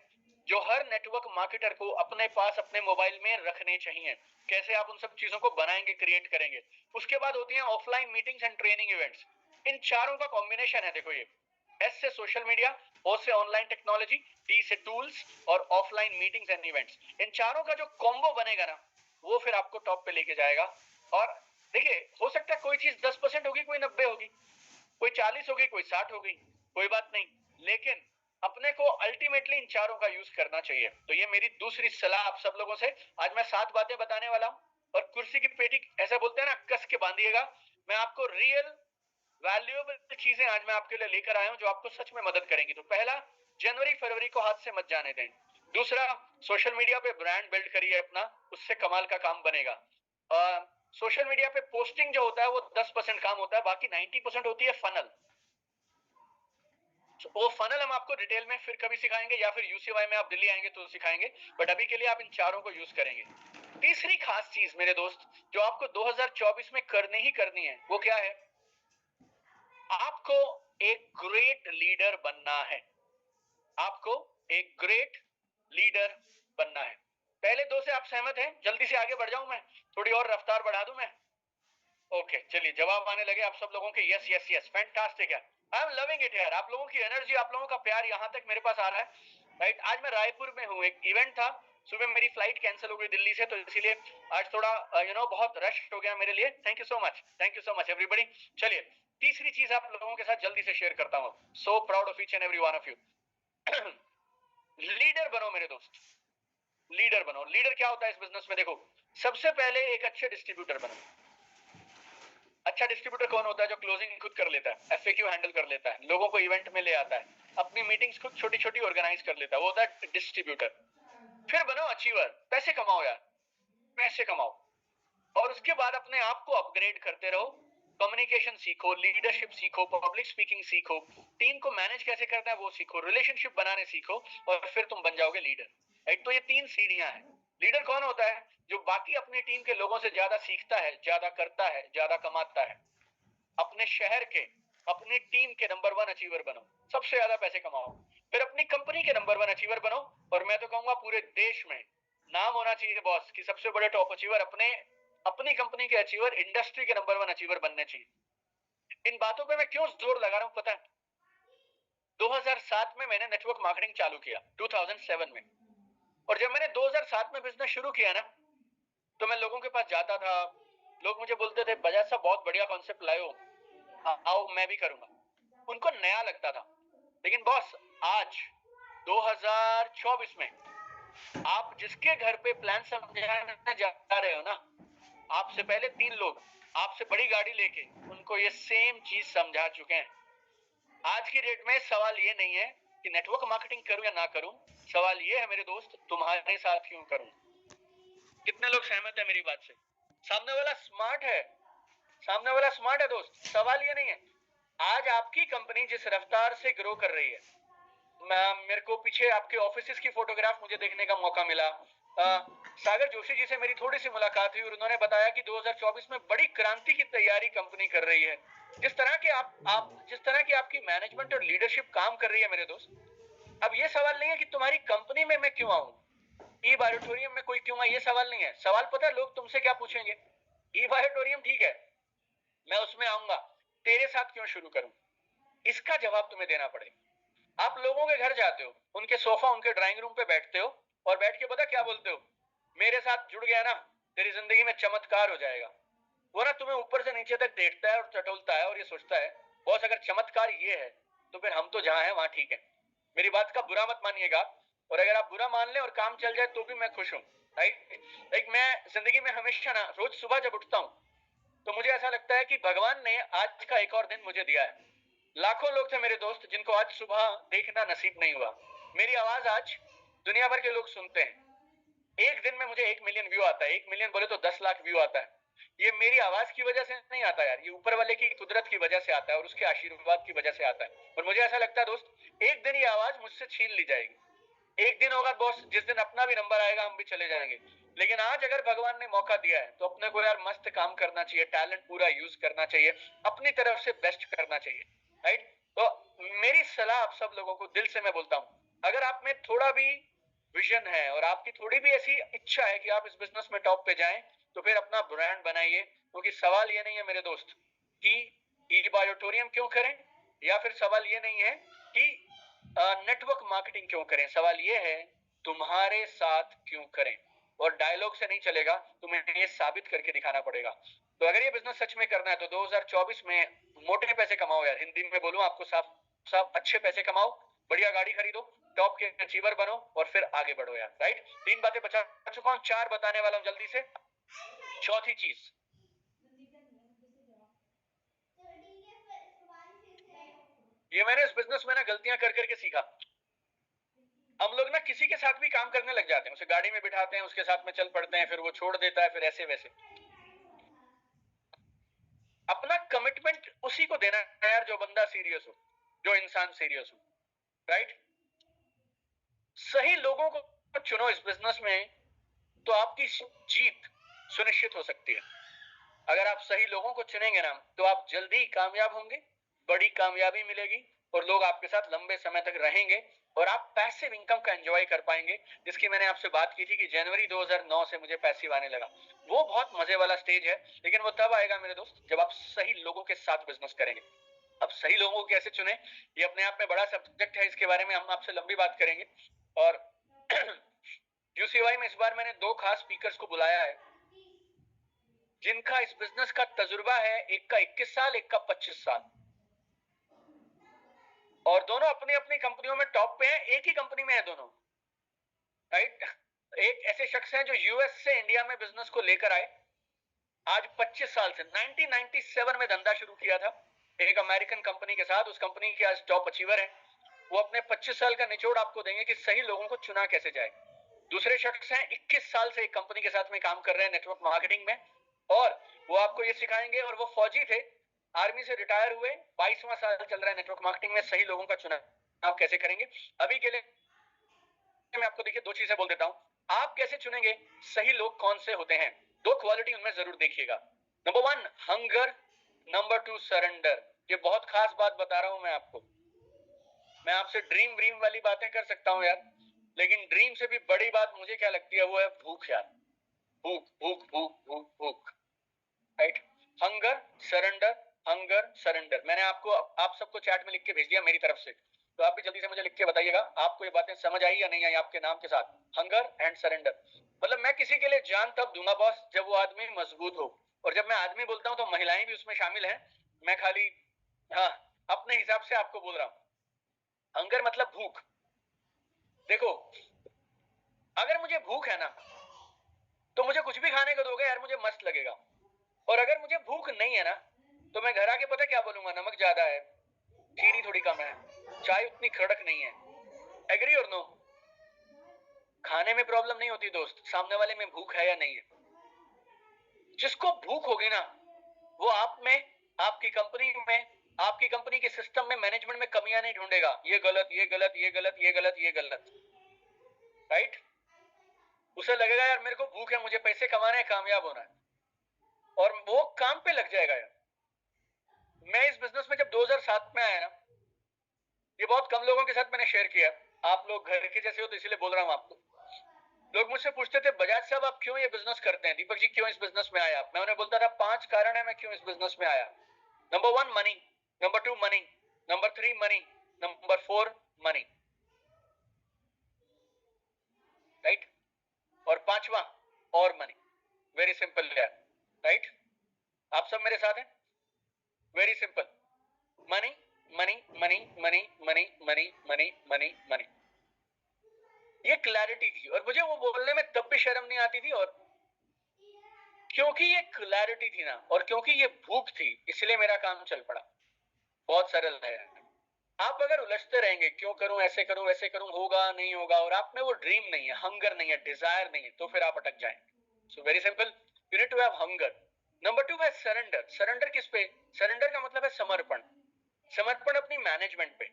जो हर नेटवर्क मार्केटर को अपने पास अपने मोबाइल में रखने चाहिए। कैसे आप उन सब चीजों को बनाएंगे, क्रिएट करेंगे। उसके बाद होती है offline meetings and training events. इन चारों का कॉम्बिनेशन है। देखो, ये एस से सोशल मीडिया, ओ से ऑनलाइन टेक्नोलॉजी, टी से टूल्स, और ऑफलाइन मीटिंग्स एंड इवेंट्स। इन चारों का जो कॉम्बो बनेगा ना, वो फिर आपको टॉप पे लेके जाएगा। और देखिए, हो सकता है कोई चीज 10% होगी, कोई 90 होगी, कोई 40 होगी, कोई 60 होगी, कोई बात नहीं, लेकिन अपने को अल्टीमेटली इन चारों का यूज करना चाहिए। तो ये मेरी दूसरी सलाह आप सब लोगों से। आज मैं 7 बातें बताने वाला हूं, और कुर्सी की पेटी ऐसा बोलते हैं ना, कस के बांधिएगा। मैं आपको रियल वैल्यूएबल चीजें आज मैं आपके लिए लेकर आया हूं, जो आपको सच में मदद करेंगी। तो पहला, जनवरी फरवरी को हाथ से मत जाने दें। दूसरा, सोशल मीडिया पे ब्रांड बिल्ड करिए अपना, उससे कमाल का काम बनेगा। सोशल मीडिया पे पोस्टिंग जो होता है वो 10% काम होता है, बाकी 90% होती है फनल। वो फनल हम आपको डिटेल में फिर कभी सिखाएंगे, या फिर यूसीवाई में आप दिल्ली आएंगे तो सिखाएंगे, बट अभी के लिए आप इन चारों को यूज करेंगे। तीसरी खास चीज मेरे दोस्त जो आपको 2024 में करनी ही करनी है, वो क्या है? आपको एक ग्रेट लीडर बनना है। आपको एक ग्रेट लीडर बनना है। पहले दो से आप सहमत हैं? जल्दी से आगे बढ़ जाऊं मैं, थोड़ी और रफ्तार बढ़ा दूं मैं? ओके, चलिए जवाब आने लगे आप सब लोगों के। यस यस यस, फैंटास्टिक है। आई एम लविंग इट यार, आप लोगों की एनर्जी, आप लोगों का प्यार यहां तक मेरे पास आ रहा है। राइट, आज मैं रायपुर में हूँ, एक इवेंट था, सुबह मेरी फ्लाइट कैंसिल हो गई दिल्ली से, तो इसीलिए आज थोड़ा बहुत रश हो गया मेरे लिए। Thank you so much, thank you so much everybody. चलिए तीसरी चीज आप लोगों के साथ जल्दी से शेयर करता हूँ। सो proud of each and every one of you. Leader बनो मेरे दोस्त, लीडर बनो। लीडर क्या होता है इस बिजनेस में? देखो, सबसे पहले एक अच्छे डिस्ट्रीब्यूटर बनो। अच्छा डिस्ट्रीब्यूटर कौन होता है? जो क्लोजिंग खुद कर लेता है, एफएक्यू हैंडल कर लेता है, लोगों को इवेंट में ले आता है, अपनी मीटिंग्स खुद छोटी छोटी ऑर्गेनाइज कर लेता है, वो होता है डिस्ट्रीब्यूटर। फिर बनो अचीवर, पैसे कमाओ यार, पैसे कमाओ, और उसके बाद अपने आप को अपग्रेड करते रहो। कम्युनिकेशन सीखो, लीडरशिप सीखो, पब्लिक स्पीकिंग सीखो, टीम को मैनेज कैसे करना है वो सीखो, रिलेशनशिप बनाने सीखो, और फिर तुम बन जाओगे लीडर। राइट, तो ये तीन सीढ़ियां हैं। लीडर कौन होता है? जो बाकी अपनी टीम के लोगों से ज्यादा सीखता है, ज्यादा करता है, ज्यादा कमाता है। अपने शहर के, अपनी टीम के नंबर वन अचीवर बनो, सबसे ज्यादा पैसे कमाओ। फिर अपनी कंपनी के नंबर वन अचीवर बनो, और मैं तो कहूंगा पूरे देश में नाम होना चाहिए बॉस कि सबसे बड़े टॉप अचीवर अपनी कंपनी के अचीवर, इंडस्ट्री के नंबर वन अचीवर बनने चाहिए। इन बातों पे मैं क्यों जोर लगा रहा हूं पता है? 2007 में मैंने नेटवर्क मार्केटिंग चालू किया, 2007 में। और जब मैंने 2007 में बिजनेस शुरू किया ना, तो मैं लोगों के पास जाता था, लोग मुझे बोलते थे बजाज साहब बहुत बढ़िया कॉन्सेप्ट लाए हो, आओ मैं भी करूंगा। उनको नया लगता था। लेकिन बॉस आज 2024 में आप जिसके घर पे प्लान समझाने जा रहे हो ना, आपसे पहले 3 लोग आपसे बड़ी गाड़ी लेके उनको ये सेम चीज समझा चुके हैं। आज की डेट में सवाल ये नहीं है कि नेटवर्क मार्केटिंग करूं या ना करूं, सवाल ये है मेरे दोस्त तुम्हारे साथ क्यों करूं। कितने लोग सहमत है मेरी बात से? सामने वाला स्मार्ट है, सामने वाला स्मार्ट है दोस्त, सवाल ये नहीं है। आज आपकी कंपनी जिस रफ्तार से ग्रो कर रही है, मेरे को पीछे आपके ऑफिस की फोटोग्राफ मुझे देखने का मौका मिला। सागर जोशी जी से मेरी थोड़ी सी मुलाकात हुई और उन्होंने बताया कि 2024 में बड़ी क्रांति की तैयारी कंपनी कर रही है। जिस तरह के जिस तरह की आपकी मैनेजमेंट और लीडरशिप काम कर रही है मेरे दोस्त, अब ये सवाल नहीं है कि तुम्हारी कंपनी में मैं क्यों आऊं, ई बायोटोरियम में कोई क्यों आए, ये सवाल नहीं है। सवाल पता है लोग तुमसे क्या पूछेंगे? ई बायोटोरियम ठीक है, मैं उसमें आऊंगा, तेरे साथ क्यों शुरू करूं? इसका जवाब तुम्हें देना पड़ेगा। आप लोगों के घर जाते हो, उनके सोफा, उनके ड्राइंग रूम पे बैठते हो, और बैठ के पता क्या बोलते हो? मेरे साथ जुड़ गया ना, तेरी जिंदगी में चमत्कार हो जाएगा। वो ना तुम्हें ऊपर से नीचे तक देखता है और चटोलता है, और ये सोचता है बॉस अगर चमत्कार ये है तो फिर हम तो जहां हैं वहां ठीक है। मेरी बात का बुरा मत मानिएगा, और अगर आप बुरा मान ले और काम चल जाए तो भी मैं खुश हूं। राइट, लाइक मैं जिंदगी में हमेशा ना, रोज सुबह जब उठता हूं तो मुझे ऐसा लगता है कि भगवान ने आज का एक और दिन मुझे दिया है। लाखों लोग थे मेरे दोस्त जिनको आज सुबह देखना नसीब नहीं हुआ। मेरी आवाज आज दुनिया भर के लोग सुनते हैं। एक दिन में मुझे 1 मिलियन व्यू आता है, 1 मिलियन बोले तो 10 लाख व्यू आता है। ये मेरी आवाज की वजह से नहीं आता यार, ये ऊपर वाले की कुदरत की वजह से आता है और उसके आशीर्वाद की वजह से आता है। और मुझे ऐसा लगता है दोस्त, एक दिन ये आवाज मुझसे छीन ली जाएगी। एक दिन होगा बॉस जिस दिन अपना भी नंबर आएगा, हम भी चले जाएंगे। लेकिन आज अगर भगवान ने मौका दिया है तो अपने को यार मस्त काम करना चाहिए, टैलेंट पूरा यूज करना चाहिए, अपनी तरफ से बेस्ट करना चाहिए। राइट, तो मेरी सलाह आप सब लोगों को दिल से मैं बोलता हूं, अगर आप में थोड़ा भी विजन है और आपकी थोड़ी भी ऐसी इच्छा है कि आप इस बिजनेस में टॉप पे जाएं, तो फिर अपना ब्रांड बनाइए। क्योंकि सवाल ये नहीं है मेरे दोस्त कि ई बायोटोरियम क्यों करें, या फिर सवाल ये नहीं है कि नेटवर्क मार्केटिंग क्यों करें, सवाल ये है तुम्हारे साथ क्यों करें। और डायलॉग से नहीं चलेगा, तुम्हें ये साबित करके दिखाना पड़ेगा। तो अगर ये बिजनेस सच में करना है तो 2024 में मोटे पैसे कमाओ यार, हिंदी में बोलूं आपको साफ साफ, अच्छे पैसे कमाओ, बढ़िया गाड़ी खरीदो, टॉप के अचीवर बनो, और फिर आगे बढ़ो यार। राइट, 3 बातें बचा चुका हूं, 4 बताने वाला हूं जल्दी से। चौथी चीज, ये मैंने इस बिजनेस में ना गलतियां कर करके सीखा। हम लोग ना किसी के साथ भी काम करने लग जाते हैं, उसे गाड़ी में बिठाते हैं, उसके साथ में चल पड़ते हैं, फिर वो छोड़ देता है, फिर ऐसे वैसे। अपना कमिटमेंट उसी को देना है यार जो बंदा सीरियस हो, जो इंसान सीरियस हो। राइट? सही लोगों को चुनो इस बिजनेस में तो आपकी जीत सुनिश्चित हो सकती है। अगर आप सही लोगों को चुनेंगे ना तो आप जल्दी कामयाब होंगे, बड़ी कामयाबी मिलेगी और लोग आपके साथ लंबे समय तक रहेंगे और आप पैसिव इनकम का एंजॉय कर पाएंगे, जिसकी मैंने आपसे बात की थी कि जनवरी 2009 से मुझे पैसिव आने लगा। वो बहुत मजे वाला स्टेज है, लेकिन वो तब आएगा मेरे दोस्त जब आप सही लोगों के साथ बिजनेस करेंगे। अब सही लोगों को कैसे चुने, ये अपने आप में बड़ा सब्जेक्ट है, इसके बारे में हम आपसे लंबी बात करेंगे। और यूसीवाई में इस बार मैंने 2 खास स्पीकर्स को बुलाया है जिनका इस बिजनेस का तजुर्बा है, एक का 21 साल, एक का 25 साल, और दोनों अपनी अपनी कंपनियों में टॉप पे हैं, एक ही कंपनी में है दोनों, राइट? एक ऐसे शख्स हैं जो यूएस से इंडिया में बिजनेस को लेकर आए, आज 25 साल से 1997 में धंधा शुरू किया था एक अमेरिकन कंपनी के साथ, उस कंपनी के आज टॉप अचीवर है। वो अपने 25 साल का निचोड़ आपको देंगे कि सही लोगों को चुना कैसे जाए। दूसरे शख्स हैं 21 साल से एक कंपनी के साथ में काम कर रहे हैं नेटवर्क मार्केटिंग में, और वो आपको ये सिखाएंगे, और वो फौजी थे, आर्मी से रिटायर हुए, 22वां साल चल रहा है नेटवर्क मार्केटिंग में, सही लोगों का चुनाव आप कैसे करेंगे। अभी के लिए मैं आपको देखिए 2 चीजें बोल देता हूं, आप कैसे चुनेंगे सही लोग कौन से होते हैं, 2 क्वालिटी उनमें जरूर देखिएगा। Number 1 hunger, number 2 surrender. ये बहुत खास बात बता रहा हूं मैं आपको। मैं आपसे ड्रीम वाली बातें कर सकता हूं यार, लेकिन ड्रीम से भी बड़ी बात मुझे क्या लगती है वो है भूख यार। भूख भूख भूख भूख भूख, right? Hunger surrender, hunger surrender. मैंने आपको आप सबको चैट में लिख के भेज दिया मेरी तरफ से, तो आप भी जल्दी से मुझे लिख के बताइएगा आपको ये बातें समझ आई या नहीं आई आपके नाम के साथ। हंगर एंड सरेंडर मतलब मैं किसी के लिए जान तब दूंगा बॉस जब वो आदमी मजबूत हो, और जब मैं आदमी बोलता हूं तो महिलाएं भी उसमें शामिल हैं, मैं खाली हाँ अपने हिसाब से आपको बोल रहा हूं। हंगर मतलब भूख। देखो अगर मुझे भूख है ना तो मुझे कुछ भी खाने को दोगे यार मुझे मस्त लगेगा, और अगर मुझे भूख नहीं है ना तो मैं घर आके पता क्या बोलूंगा, नमक ज्यादा है, चीनी थोड़ी कम है, चाय उतनी कड़क नहीं है। एग्री और नो? खाने में प्रॉब्लम नहीं होती दोस्त, सामने वाले में भूख है या नहीं है। जिसको भूख होगी ना वो आप में, आपकी कंपनी में, आपकी कंपनी के सिस्टम में, मैनेजमेंट में कमियां नहीं ढूंढेगा, ये गलत ये गलत ये गलत ये गलत ये गलत, राइट? उसे लगेगा यार मेरे को भूख है, मुझे पैसे कमाने हैं, कामयाब होना है, और वो काम पे लग जाएगा यार। मैं इस बिजनेस में जब 2007 में आया ना, ये बहुत कम लोगों के साथ मैंने शेयर किया, आप लोग घर के जैसे हो तो इसलिए बोल रहा हूं आपको। लोग मुझसे पूछते थे बजाज साहब आप क्यों ये बिजनेस करते हैं, दीपक जी क्यों इस बिजनेस में आया आप? मैं उन्हें बोलता था 5 कारण है मैं क्यों इस बिजनेस में आया। Number 1 money, number 2 money, number 3 money, number 4 money, right? और 5वां और मनी। वेरी सिंपल है, राइट? आप सब मेरे साथ हैं? Very simple, money money money money money money money money money. ये क्लैरिटी थी, और मुझे वो बोलने में तब भी शर्म नहीं आती थी, और क्योंकि ये क्लैरिटी थी ना और क्योंकि ये भूख थी इसलिए मेरा काम चल पड़ा। बहुत सरल है। आप अगर उलझते रहेंगे क्यों करूं, ऐसे करूं वैसे करूं, होगा नहीं होगा, और आप में वो ड्रीम नहीं है, हंगर नहीं है, डिजायर नहीं है, तो फिर आप अटक जाएंगे। So very simple, you need to have hunger. Number 2 है सरेंडर। सरेंडर किस पे? सरेंडर का मतलब है समर्पण। समर्पण अपनी मैनेजमेंट पे,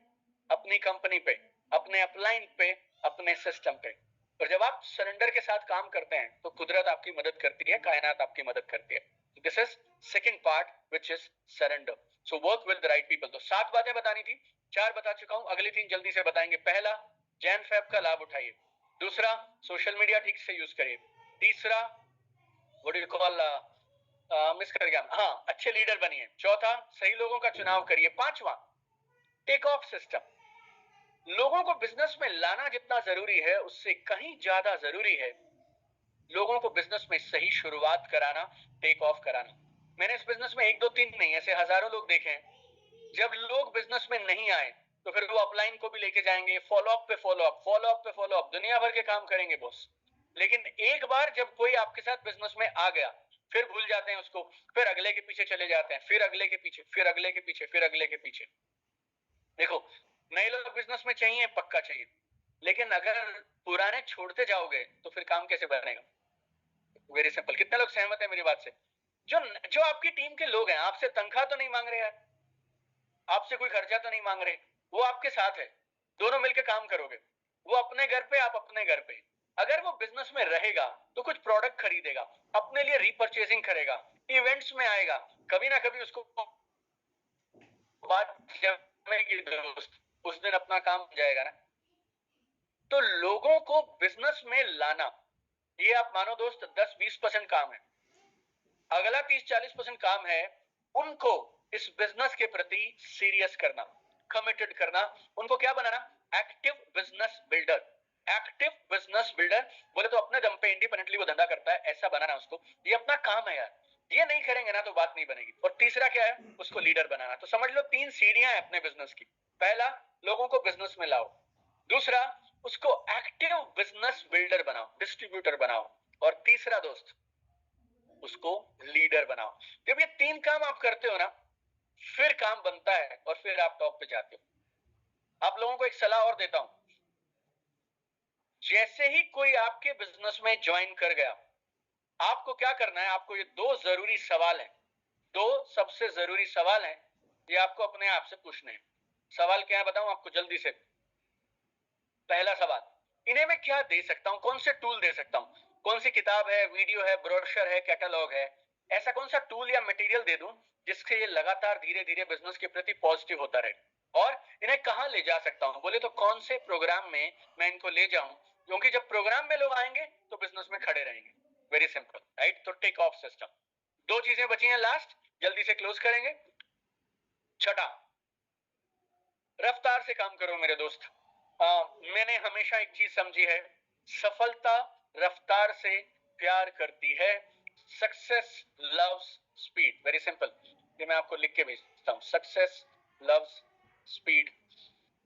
अपनी कंपनी पे, अपने अपलाइन पे, अपने सिस्टम पे। और जब आप सरेंडर के साथ काम करते हैं तो कुदरत आपकी मदद करती है, कायनात आपकी मदद करती है। This is second part which is surrender. So work with the right people. तो 7 बातें बतानी थी, 4 बता चुका हूं, अगली 3 जल्दी से बताएंगे। पहला, जैन फैब का लाभ उठाइए। दूसरा, सोशल मीडिया ठीक से यूज करिए। तीसरा, what do you call, miss कर गया, हाँ, अच्छे लीडर बनिए। चौथा, सही लोगों का चुनाव करिए। 5वां, टेक ऑफ सिस्टम। लोगों को बिजनेस में लाना जितना जरूरी है उससे कहीं ज्यादा जरूरी है लोगों को बिजनेस में सही शुरुआत कराना, टेक ऑफ कराना। मैंने इस बिजनेस में 1 2 3 नहीं ऐसे हजारों लोग देखे हैं। जब लोग बिजनेस में नहीं आए तो फिर वो अपलाइन को भी लेके जाएंगे, फॉलो अप पे फॉलो अप, फॉलो अप पे फॉलो अप, दुनिया भर के काम करेंगे बॉस। लेकिन एक बार जब कोई आपके साथ बिजनेस में आ गया फिर भूल जाते हैं उसको, फिर अगले के पीछे चले जाते हैं, फिर अगले के पीछे, फिर अगले के पीछे, फिर अगले के पीछे। देखो नए लोग बिजनेस में चाहिए, पक्का चाहिए, लेकिन अगर पुराने छोड़ते जाओगे तो फिर काम कैसे बनेगा? Very simple. कितने लोग सहमत हैं मेरी बात से? जो जो आपकी टीम के लोग हैं, आपसे तनख्वाह तो नहीं मांग रहे यार, आपसे कोई खर्चा तो नहीं मांग रहे, वो आपके साथ है, दोनों मिलकर काम करोगे, वो अपने घर पे, आप अपने घर पे। अगर वो बिजनेस में रहेगा तो कुछ प्रोडक्ट खरीदेगा, अपने लिए रीपरचेजिंग करेगा, इवेंट्स में आएगा, कभी ना कभी उसको बात जमेगी दोस्त, उस दिन अपना काम हो जाएगा ना। तो लोगों को बिजनेस में लाना, ये आप मानो दोस्त 10-20% काम है। अगला 30-40% काम है उनको इस बिजनेस के प्रति सीरियस करना, कमिटेड करना, उनको क्या बनाना, active business builder. Active business builder बोले तो अपने दम पे इंडिपेंडेंटली वो धंधा करता है, ऐसा बनाना उसको, ये अपना काम है यार। ये नहीं करेंगे ना तो बात नहीं बनेगी। और तीसरा क्या है, उसको लीडर बनाना। तो समझ लो 3 सीढ़ियां हैं अपने बिजनेस की। पहला, लोगों को बिजनेस में लाओ। दूसरा, उसको एक्टिव बिजनेस बिल्डर बनाओ, डिस्ट्रीब्यूटर बनाओ। और तीसरा दोस्त, उसको लीडर बनाओ। जब ये 3 काम आप करते हो ना, फिर काम बनता है और फिर आप टॉप पे जाते हो। आप लोगों को एक सलाह और देता हूं, जैसे ही कोई आपके बिजनेस में ज्वाइन कर गया, आपको क्या करना है, आपको ये 2 जरूरी सवाल हैं, 2 सबसे जरूरी सवाल हैं, ये आपको अपने आप से पूछने हैं। सवाल क्या है बताऊं आपको जल्दी से। पहला सवाल, इन्हें मैं क्या दे सकता हूं, कौन से टूल दे सकता हूं, कौन सी किताब है, वीडियो है, ब्रोशर है, कैटलॉग है, ऐसा कौन सा टूल या मटेरियल दे दूं जिससे ये लगातार धीरे धीरे बिजनेस के प्रति पॉजिटिव होता रहे। और इन्हें कहां ले जा सकता हूं, बोले तो कौन से प्रोग्राम में मैं इनको ले जाऊं, क्योंकि जब प्रोग्राम में लोग आएंगे तो बिजनेस में खड़े रहेंगे। Very simple, right. तो टेक ऑफ सिस्टम। 2 चीजें बची हैं लास्ट, जल्दी से क्लोज करेंगे। छठा, रफ्तार से काम करो मेरे दोस्त। मैंने हमेशा एक चीज समझी है, सफलता रफ्तार से प्यार करती है। Success loves speed. Very simple, ये मैं आपको लिख के भेजता हूं, सक्सेस लव्स स्पीड।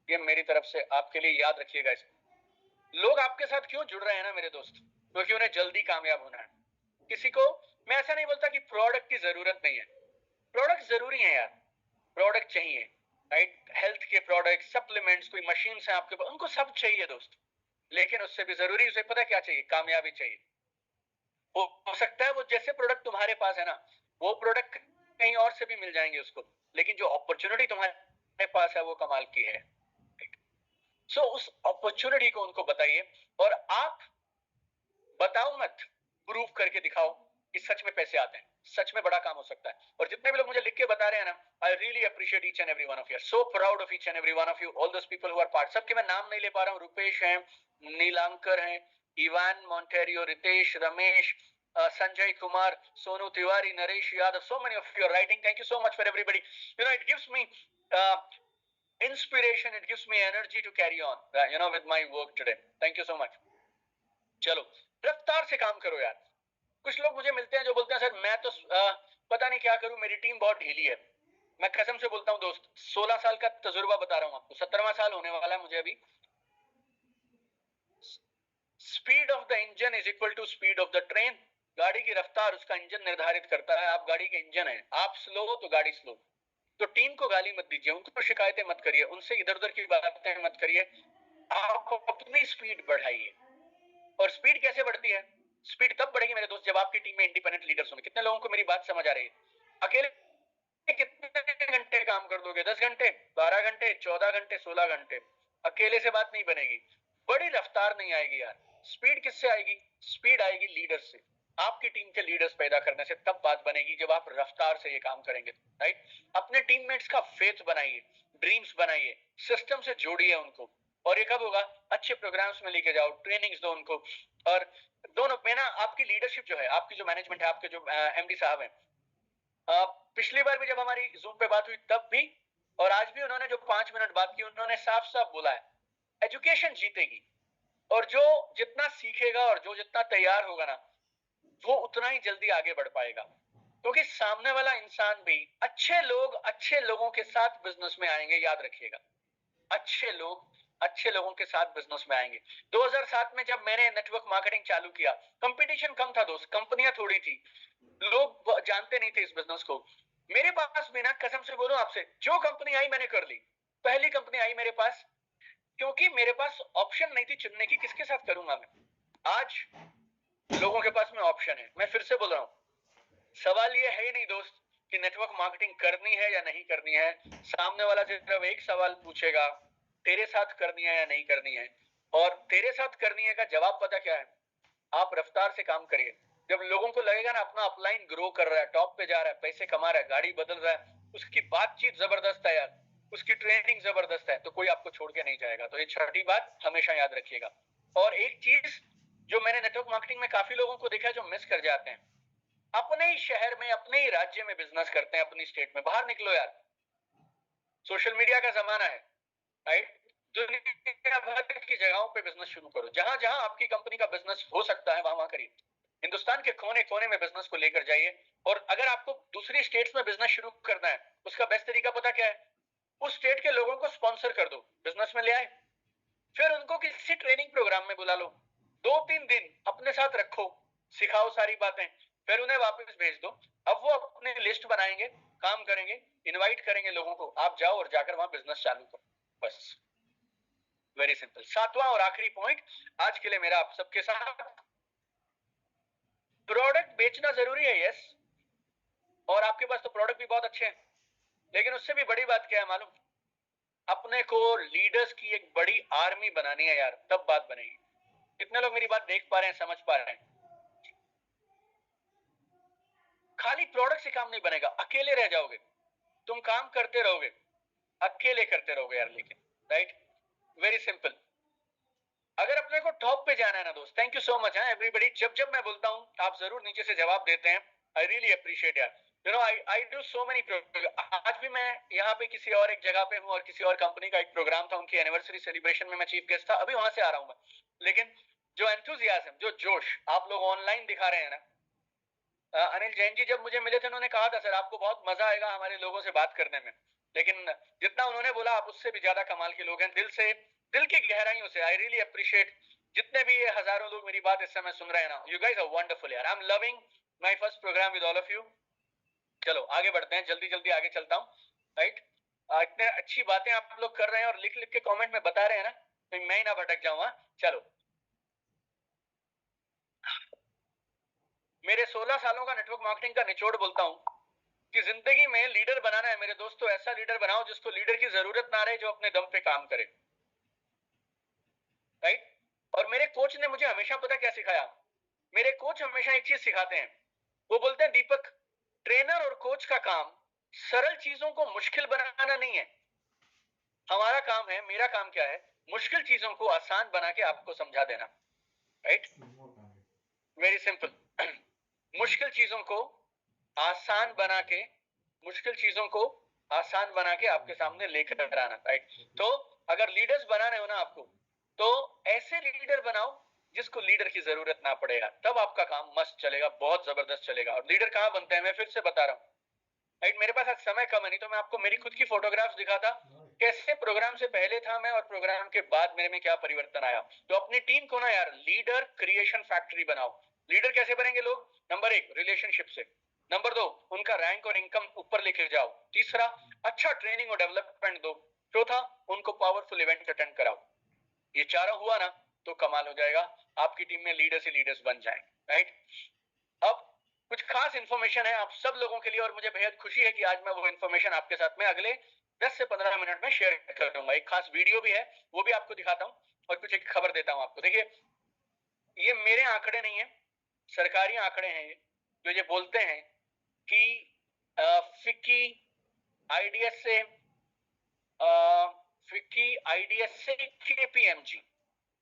ये मेरी तरफ से आपके लिए, याद रखिएगा इसको। लोग आपके साथ क्यों जुड़ रहे हैं ना मेरे दोस्त, क्योंकि उन्हें जल्दी कामयाब होना है। किसी को, मैं ऐसा नहीं बोलता कि प्रोडक्ट की जरूरत नहीं है, प्रोडक्ट जरूरी है यार, प्रोडक्ट चाहिए, राइट। हेल्थ के प्रोडक्ट, सप्लीमेंट्स, कोई मशीन है आपके पास, उनको सब चाहिए दोस्त। लेकिन उससे भी जरूरी उसे पता क्या चाहिए, कामयाबी चाहिए। हो सकता है वो जैसे प्रोडक्ट तुम्हारे पास है ना, वो प्रोडक्ट कहीं और से भी मिल जाएंगे उसको, लेकिन जो अपॉर्चुनिटी तुम्हारे पास है वो कमाल की है। सो उस अपॉर्चुनिटी को उनको बताइए, और आप बताओ मत, प्रूव करके दिखाओ कि सच में पैसे आते हैं, सच में बड़ा काम हो सकता है। और जितने भी लोग मुझे लिख के बता रहे हैं ना, I really appreciate each and every one of you, so proud of each and every one of you, all those people who are part. सबके मैं नाम नहीं ले पा रहा हूँ, रुपेश हैं, नीलांकर हैं, Ivan Monteiro, Ritesh, Ramesh, Sanjay Kumar, Sonu Tiwari, Naresh Yadav, so many of you are writing, thank you so much for everybody, you know, it gives me inspiration, it gives me energy to carry on, you know, with my work today, thank you so much। चलो, रफ्तार से काम करो यार। कुछ लोग मुझे मिलते हैं जो बोलते हैं सर मैं तो पता नहीं क्या करूं, मेरी टीम बहुत ढीली है। मैं कसम से बोलता हूं दोस्त, 16 साल का तजुर्बा बता रहा हूं आपको, 17वां साल होने वाला है मुझे अभी। Speed of the engine is equal to speed of the train. गाड़ी की रफ्तार उसका इंजन निर्धारित करता है। आप गाड़ी के इंजन है, आप स्लो हो तो गाड़ी स्लो। तो टीम को गाली मत दीजिए, उनको शिकायतें मत करिए, उनसे इधर उधर की बातें मत करिए, आप अपनी स्पीड बढ़ाइए। और स्पीड कैसे बढ़ती है, स्पीड तब बढ़ेगी मेरे दोस्त जब आपकी टीम में इंडिपेंडेंट लीडर्स होंगे। कितने लोगों को मेरी बात समझ आ रही है? अकेले कितने घंटे काम कर दोगे, 10 घंटे, 12 घंटे, 14 घंटे, 16 घंटे, अकेले से बात नहीं बनेगी, बड़ी रफ्तार नहीं आएगी यार। स्पीड किससे आएगी, स्पीड आएगी लीडर से, आपकी टीम के लीडर्स पैदा करने से। तब बात बनेगी जब आप रफ्तार से ये काम करेंगे, राइट। अपने टीममेट्स का फेथ बनाइए, ड्रीम्स बनाइए, सिस्टम से जोड़िए उनको। और ये कब होगा, अच्छे प्रोग्राम्स में लेके जाओ, ट्रेनिंग्स दो उनको। और दोनों में ना आपकी लीडरशिप जो है, आपकी जो मैनेजमेंट है, आपके जो एमडी साहब हैं, पिछली बार भी जब हमारी जूम पे बात हुई तब भी, और आज भी उन्होंने जो 5 मिनट बात की, उन्होंने साफ साफ बोला है एजुकेशन जीतेगी। और जो जितना सीखेगा और जो जितना तैयार होगा ना, वो उतना ही जल्दी आगे बढ़ पाएगा। क्योंकि सामने वाला इंसान भी, अच्छे लोग अच्छे लोगों के साथ बिजनेस में आएंगे, याद रखिएगा। अच्छे लोग अच्छे लोगों के साथ बिजनेस में आएंगे। 2007 में जब मैंने नेटवर्क मार्केटिंग चालू किया, कंपटीशन कम था दोस्त, कंपनियां थोड़ी थी, लोग जानते नहीं थे इस बिजनेस को। मेरे पास भी ना, कसम से बोलूं आपसे, जो कंपनी आई मैंने कर ली। पहली कंपनी आई मेरे पास, क्योंकि मेरे पास ऑप्शन नहीं थी चुनने की, किसके साथ करूंगा मैं। आज लोगों के पास में ऑप्शन है। मैं फिर से बोल रहा हूं, सवाल ये है ही नहीं दोस्त कि नेटवर्क मार्केटिंग करनी है या नहीं करनी है। सामने वाला सिर्फ एक सवाल पूछेगा, तेरे साथ करनी है या नहीं करनी है। और तेरे साथ करनी है का जवाब पता क्या है? आप रफ्तार से काम करिए। जब लोगों को लगेगा ना अपना अपलाइन ग्रो कर रहा है, टॉप पे जा रहा है, पैसे कमा रहा है, गाड़ी बदल रहा है, उसकी बातचीत जबरदस्त है यार, उसकी ट्रेनिंग जबरदस्त है, तो कोई आपको छोड़ के नहीं जाएगा। तो ये छठी बात हमेशा याद रखिएगा। और एक चीज जो मैंने नेटवर्क मार्केटिंग में काफी लोगों को देखा है जो मिस कर जाते हैं, अपने ही शहर में अपने ही राज्य में बिजनेस करते हैं, अपनी स्टेट में। बाहर निकलो यार, सोशल मीडिया का जमाना है, राइट? दुनिया भर की जगहों पे बिजनेस शुरू करो, जहां जहां आपकी कंपनी का बिजनेस हो सकता है वहां वहां करिए। हिंदुस्तान के कोने कोने में बिजनेस को लेकर जाइए। और अगर आपको दूसरी स्टेट्स में बिजनेस शुरू करना है, उसका बेस्ट तरीका पता क्या है? उस स्टेट के लोगों को स्पॉन्सर कर दो, बिजनेस में ले आए, फिर उनको किसी ट्रेनिंग प्रोग्राम में बुला लो, 2-3 दिन अपने साथ रखो, सिखाओ सारी बातें, फिर उन्हें वापस भेज दो। अब वो अपने लिस्ट बनाएंगे, काम करेंगे, इनवाइट करेंगे लोगों को, आप जाओ और जाकर वहां बिजनेस चालू करो, बस। Very simple. सातवां और आखिरी पॉइंट आज के लिए मेरा आप सबके साथ, प्रोडक्ट बेचना जरूरी है, यस, और आपके पास तो प्रोडक्ट भी बहुत अच्छे हैं, लेकिन उससे भी बड़ी बात क्या है मालूम? अपने को लीडर्स की एक बड़ी आर्मी बनानी है यार, तब बात बनेगी। कितने लोग मेरी बात देख पा रहे हैं, समझ पा रहे हैं? खाली प्रोडक्ट से काम नहीं बनेगा, अकेले रह जाओगे, तुम काम करते रहोगे, अकेले करते रहोगे यार, लेकिन राइट। Very simple. अगर अपने को टॉप पे जाना है ना दोस्त, थैंक यू सो मच है एवरीबॉडी। जब जब मैं बोलता हूं आप जरूर नीचे से जवाब देते हैं, आई रियली अप्रिशिएट यार। You know I do so many. आज भी मैं यहाँ पे किसी और एक जगह पे हूँ और किसी और कंपनी का एक प्रोग्राम था, उनकी एनिवर्सरी सेलिब्रेशन में मैं चीफ गेस्ट था, अभी वहां से आ रहा हूँ मैं। लेकिन जो एंथुजियाज्म, जो जोश आप लोग ऑनलाइन दिखा रहे हैं ना, अनिल जैन जी जब मुझे मिले थे उन्होंने कहा था सर आपको बहुत मजा आएगा हमारे लोगों से बात करने में, लेकिन जितना उन्होंने बोला आप उससे भी ज्यादा कमाल के लोग हैं, दिल से, दिल की गहराइयों से आई रियली अप्रिशिएट। जितने भी ये हजारों लोग मेरी बात इस समय सुन रहे हैं ना, यू गाइस आर वंडरफुल यार, I am loving my first program with all of you. चलो आगे बढ़ते हैं, जल्दी जल्दी आगे चलता हूँ, राइट। इतने अच्छी बातें आप लोग कर रहे हैं और लिख लिख के कमेंट में बता रहे हैं ना, तो मैं ही ना भटक जाऊँ। चलो, मेरे 16 सालों का नेटवर्क मार्केटिंग का निचोड़ बोलता हूँ कि जिंदगी में लीडर बनाना है मेरे दोस्तों, ऐसा लीडर बनाओ जिसको लीडर की जरूरत ना रहे, जो अपने दम पे काम करे, राइट। और मेरे कोच ने मुझे हमेशा पता क्या सिखाया? मेरे कोच हमेशा एक चीज सिखाते हैं, वो बोलते हैं दीपक, ट्रेनर और कोच का काम सरल चीजों को मुश्किल बनाना नहीं है, हमारा काम है, मेरा काम क्या है, मुश्किल चीजों को आसान बना के आपको समझा देना, राइट। Very simple. मुश्किल चीजों को आसान बना के, मुश्किल चीजों को आसान बना के आपके सामने लेकर आना, राइट। तो अगर लीडर्स बनाने हो ना आपको, तो ऐसे लीडर बनाओ जिसको लीडर की जरूरत ना पड़ेगा, तब आपका काम मस्त चलेगा, बहुत जबरदस्त चलेगा। और लीडर कहां बनते हैं, मैं फिर से बता रहा हूँ, राइट। मेरे पास आज समय कम है, नहीं तो मैं आपको मेरी खुद की फोटोग्राफ्स दिखाता, कैसे प्रोग्राम से पहले था मैं और प्रोग्राम के बाद मेरे में क्या परिवर्तन आया। तो अपनी टीम को ना यार लीडर क्रिएशन फैक्ट्री बनाओ। लीडर कैसे बनेंगे लोग? नंबर 1 रिलेशनशिप से, नंबर 2 उनका रैंक और इनकम ऊपर लेके जाओ, तीसरा अच्छा ट्रेनिंग और डेवलपमेंट दो, चौथा उनको पावरफुल इवेंट अटेंड कराओ। ये चारों हुआ ना तो कमाल हो जाएगा, आपकी टीम में लीडर्स ही लीडर्स बन जाएंगे, राइट। अब कुछ खास इंफॉर्मेशन है आप सब लोगों के लिए, और मुझे बेहद खुशी है कि आज मैं वो इंफॉर्मेशन आपके साथ में अगले 10 से 15 मिनट में शेयर करूंगा। एक खास वीडियो भी है, वो भी आपको दिखाता हूं, और कुछ एक खबर देता हूं आपको। देखिए, ये मेरे आंकड़े नहीं है, सरकारी आंकड़े हैं ये, जो ये बोलते हैं कि फिक्की आईडीएस से, फिक्की आईडीएस से केपीएमजी,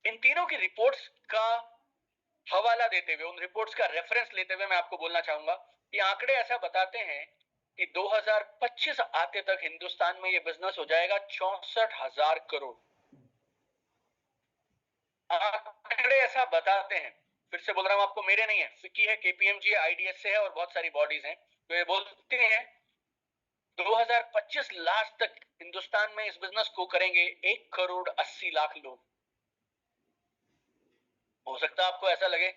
इन तीनों की रिपोर्ट्स का हवाला देते हुए, उन रिपोर्ट्स का रेफरेंस लेते हुए मैं आपको बोलना चाहूंगा कि आंकड़े ऐसा बताते हैं कि 2025 आते तक हिंदुस्तान में ये बिजनेस हो जाएगा 64,000 करोड़। आंकड़े ऐसा बताते हैं, फिर से बोल रहा हूं आपको, मेरे नहीं है, फिक्की है, केपीएमजी है, आईडीएस से है, और बहुत सारी बॉडीज हैं, तो ये बोलते हैं 2025 लास्ट तक हिंदुस्तान में इस बिजनेस को करेंगे 1,80,00,000 लोग। हो सकता है आपको ऐसा लगे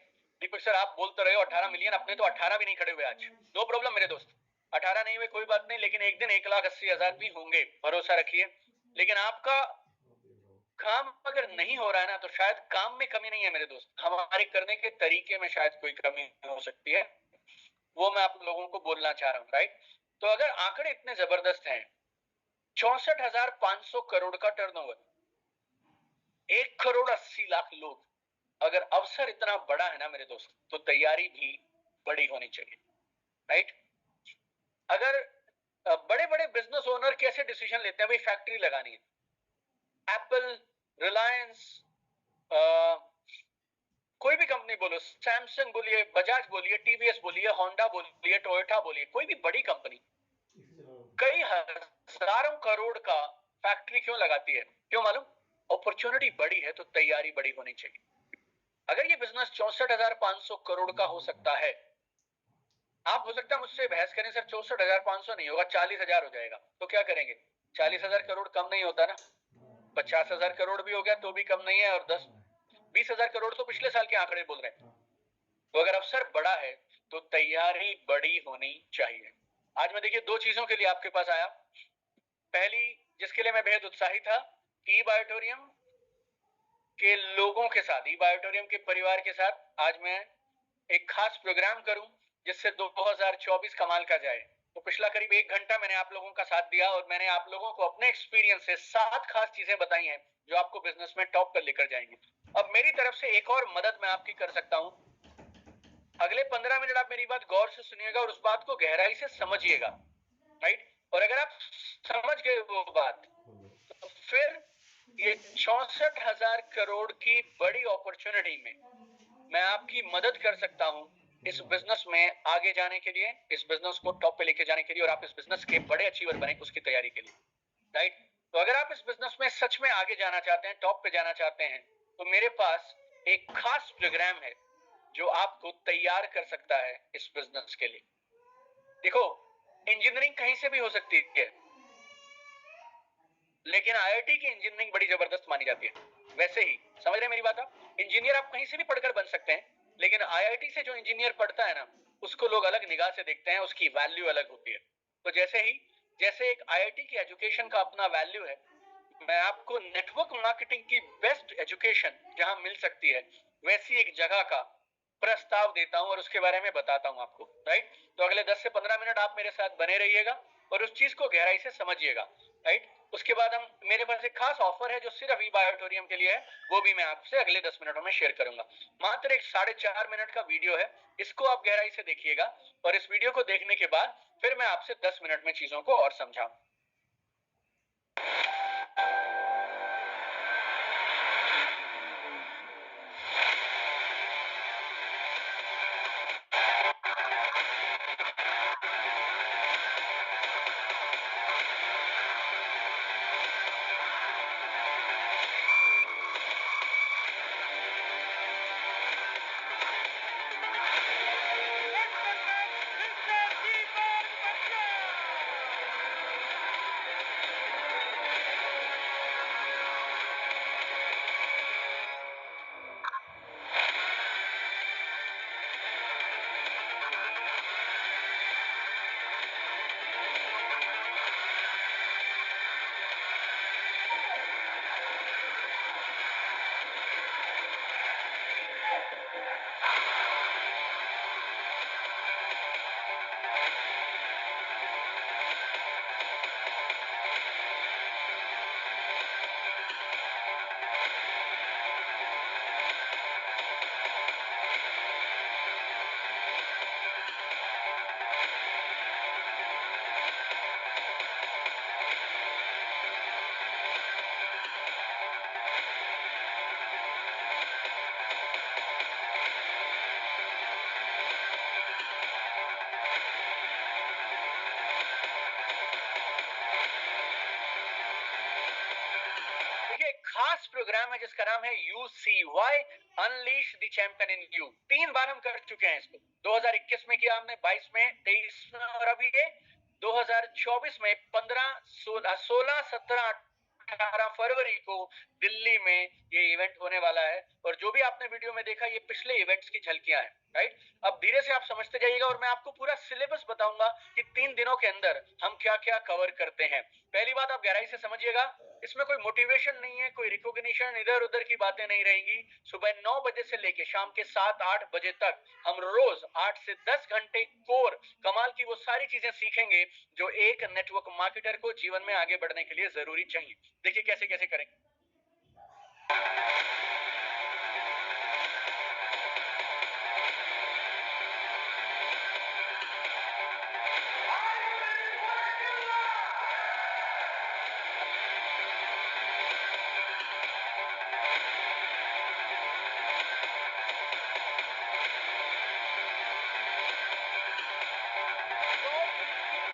दीपक सर आप बोलते रहे हो 18 मिलियन, अपने तो 18 भी नहीं खड़े हुए आज, नो प्रॉब्लम मेरे दोस्त, 18 नहीं हुए कोई बात नहीं, लेकिन एक दिन 1,80,000 भी होंगे, भरोसा रखिए। लेकिन आपका काम अगर नहीं हो रहा है ना, तो शायद काम में कमी नहीं है मेरे दोस्त, हमारे करने के तरीके में शायद कोई कमी हो सकती है, वो मैं आप लोगों को बोलना चाह रहा हूँ, राइट। तो अगर आंकड़े इतने जबरदस्त हैं, 64,500 करोड़ का टर्नओवर, 1,80,00,000 लोग, अगर अवसर इतना बड़ा है ना मेरे दोस्त, तो तैयारी भी बड़ी होनी चाहिए, राइट? अगर बड़े बड़े बिजनेस ओनर कैसे डिसीजन लेते हैं, भाई फैक्ट्री लगानी है, एप्पल, रिलायंस, कोई भी कंपनी बोलो, सैमसंग बोलिए, बजाज बोलिए, टीवीएस बोलिए, होंडा बोलिए, टोयोटा बोलिए, कोई भी बड़ी कंपनी कई हजारों करोड़ का फैक्ट्री क्यों लगाती है? क्यों मालूम? अपॉर्चुनिटी बड़ी है तो तैयारी बड़ी होनी चाहिए। अगर ये बिजनेस 64,500 करोड़ का हो सकता है, आप हो सकता है मुझसे बहस करें, सर 64,500 नहीं होगा, 40,000 हो जाएगा, तो क्या करेंगे? 40,000 करोड़ कम नहीं होता ना? 50,000 करोड़ भी हो गया तो भी कम नहीं है, और 20,000 करोड़ तो पिछले साल के आंकड़े बोल रहे हैं। तो अगर अवसर बड़ा है तो तैयारी बड़ी होनी चाहिए। आज मैं देखिए 2 चीजों के लिए आपके पास आया। पहली, जिसके लिए मैं बेहद उत्साहित था, ई बायोटोरियम के लोगों के साथ, ई बायोटोरियम के परिवार के साथ आज मैं एक खास प्रोग्राम करूं जिससे 2024 कमाल का जाए। तो पिछला करीब 1 घंटा मैंने आप लोगों का साथ दिया और मैंने आप लोगों को अपने एक्सपीरियंस से 7 खास चीजें बताई हैं जो आपको बिजनेस में टॉप पर लेकर जाएंगी। अब मेरी तरफ से एक और मदद मैं आपकी कर सकता हूं। अगले 15 मिनट आप मेरी बात गौर से सुनिएगा और उस बात को गहराई से समझिएगा, राइट? और अगर आप समझ गए वो बात, तो फिर ये 64,000 करोड़ की बड़ी अपॉर्चुनिटी में मैं आपकी मदद कर सकता हूं इस बिजनेस में आगे जाने के लिए, इस बिजनेस को टॉप पे लेके जाने के लिए, और आप इस बिजनेस के बड़े अचीवर बने उसकी तैयारी के लिए, राइट? तो अगर आप इस बिजनेस में सच में आगे जाना चाहते हैं, टॉप पे जाना चाहते हैं, तो मेरे पास एक खास प्रोग्राम है जो आपको तैयार कर सकता है इस बिजनेस के लिए। देखो, इंजीनियरिंग कहीं से भी हो सकती है, लेकिन आईआईटी की इंजीनियरिंग बड़ी जबरदस्त मानी जाती है। वैसे ही समझ रहे हैं मेरी बात आप? इंजीनियर आप कहीं से भी पढ़कर बन सकते हैं, लेकिन आईआईटी से जो इंजीनियर पढ़ता है ना, उसको लोग अलग निगाह से देखते हैं, उसकी वैल्यू अलग होती है। तो जैसे एक आईआईटी की एजुकेशन का अपना वैल्यू है, मैं आपको नेटवर्क मार्केटिंग की बेस्ट एजुकेशन जहां मिल सकती है, वैसी एक जगह का प्रस्ताव देता हूं और उसके बारे में बताता हूं आपको, राइट? तो अगले 10 से 15 मिनट आप मेरे साथ बने रहिएगा और उस चीज को गहराई से समझिएगा, राइट? उसके बाद मेरे पास एक खास ऑफर है जो सिर्फ ई बायोटोरियम के लिए है, वो भी मैं आपसे अगले 10 मिनटों में शेयर करूंगा। मात्र एक 4.5 मिनट का वीडियो है, इसको आप गहराई से देखिएगा और इस वीडियो को देखने के बाद फिर मैं आपसे 10 मिनट में चीजों को और समझाऊं। खास प्रोग्राम है जिसका नाम है UCY unleash the champion in you. 3 बार हम कर चुके हैं इसको। 2021 में किया हमने, 22 में, 23 में, और अभी ये 2024 में 15, 16, 17, 18 फरवरी को दिल्ली में ये इवेंट होने वाला है। और जो भी आपने वीडियो में देखा, ये पिछले इवेंट्स की झलकियां हैं, राइट? अब धीरे से आप समझते जाइएगा और मैं आपको पूरा सिलेबस बताऊंगा कि 3 दिनों के अंदर हम क्या क्या कवर करते हैं। पहली बात, आप गहराई से समझिएगा, इसमें कोई मोटिवेशन नहीं है, कोई रिकॉग्निशन, इधर उधर की बातें नहीं रहेंगी। सुबह 9 बजे से लेके शाम के 7-8 बजे तक हम रोज 8 से 10 घंटे कोर कमाल की वो सारी चीजें सीखेंगे जो एक नेटवर्क मार्केटर को जीवन में आगे बढ़ने के लिए जरूरी चाहिए। देखिए कैसे कैसे करेंगे।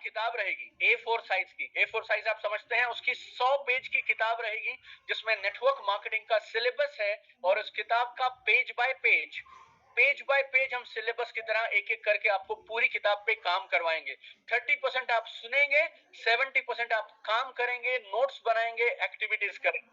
किताब रहेगी A4 साइज की। A4 साइज आप समझते हैं, उसकी 100 पेज की किताब रहेगी जिसमें नेटवर्क मार्केटिंग का सिलेबस है, और उस किताब का पेज बाय पेज हम सिलेबस की तरह एक एक करके आपको पूरी किताब पे काम करवाएंगे। 30% आप सुनेंगे, 70% आप काम करेंगे, नोट्स बनाएंगे, एक्टिविटीज करेंगे।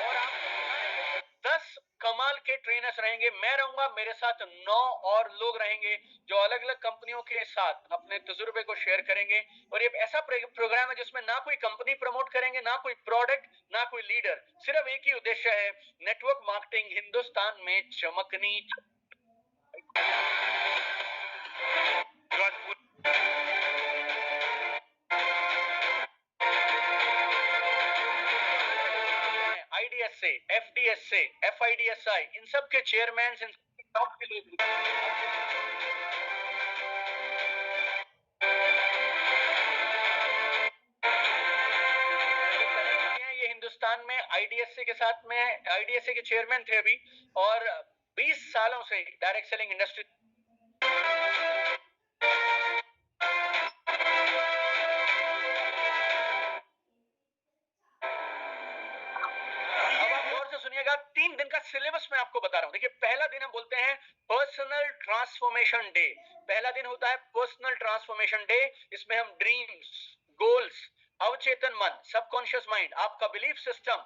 और आपको सिखाने के लिए 10 कमाल के ट्रेनर्स रहेंगे, मैं रहूंगा, मेरे साथ 9 और लोग रहेंगे जो अलग अलग कंपनियों के साथ अपने तजुर्बे को शेयर करेंगे। और ये ऐसा प्रोग्राम है जिसमें ना कोई कंपनी प्रमोट करेंगे, ना कोई प्रोडक्ट, ना कोई लीडर, सिर्फ एक ही उद्देश्य है, नेटवर्क मार्केटिंग हिंदुस्तान में चमकनी। आईडीएस से, एफडीएस से, एफआईडीएसआई, इन सब के चेयरमैन, इन टॉप के लोग ये हिंदुस्तान में आईडीएसए के साथ में, आईडीएसए के चेयरमैन थे अभी, और 20 सालों से डायरेक्ट सेलिंग इंडस्ट्री। सुनिएगा, 3 दिन का सिलेबस मैं आपको बता रहा हूं। देखिए, पहला दिन हम बोलते हैं पर्सनल ट्रांसफॉर्मेशन डे। पहला दिन होता है पर्सनल ट्रांसफॉर्मेशन डे। इसमें हम ड्रीम्स, गोल्स, अवचेतन मन, सबकॉन्शियस माइंड, आपका belief system,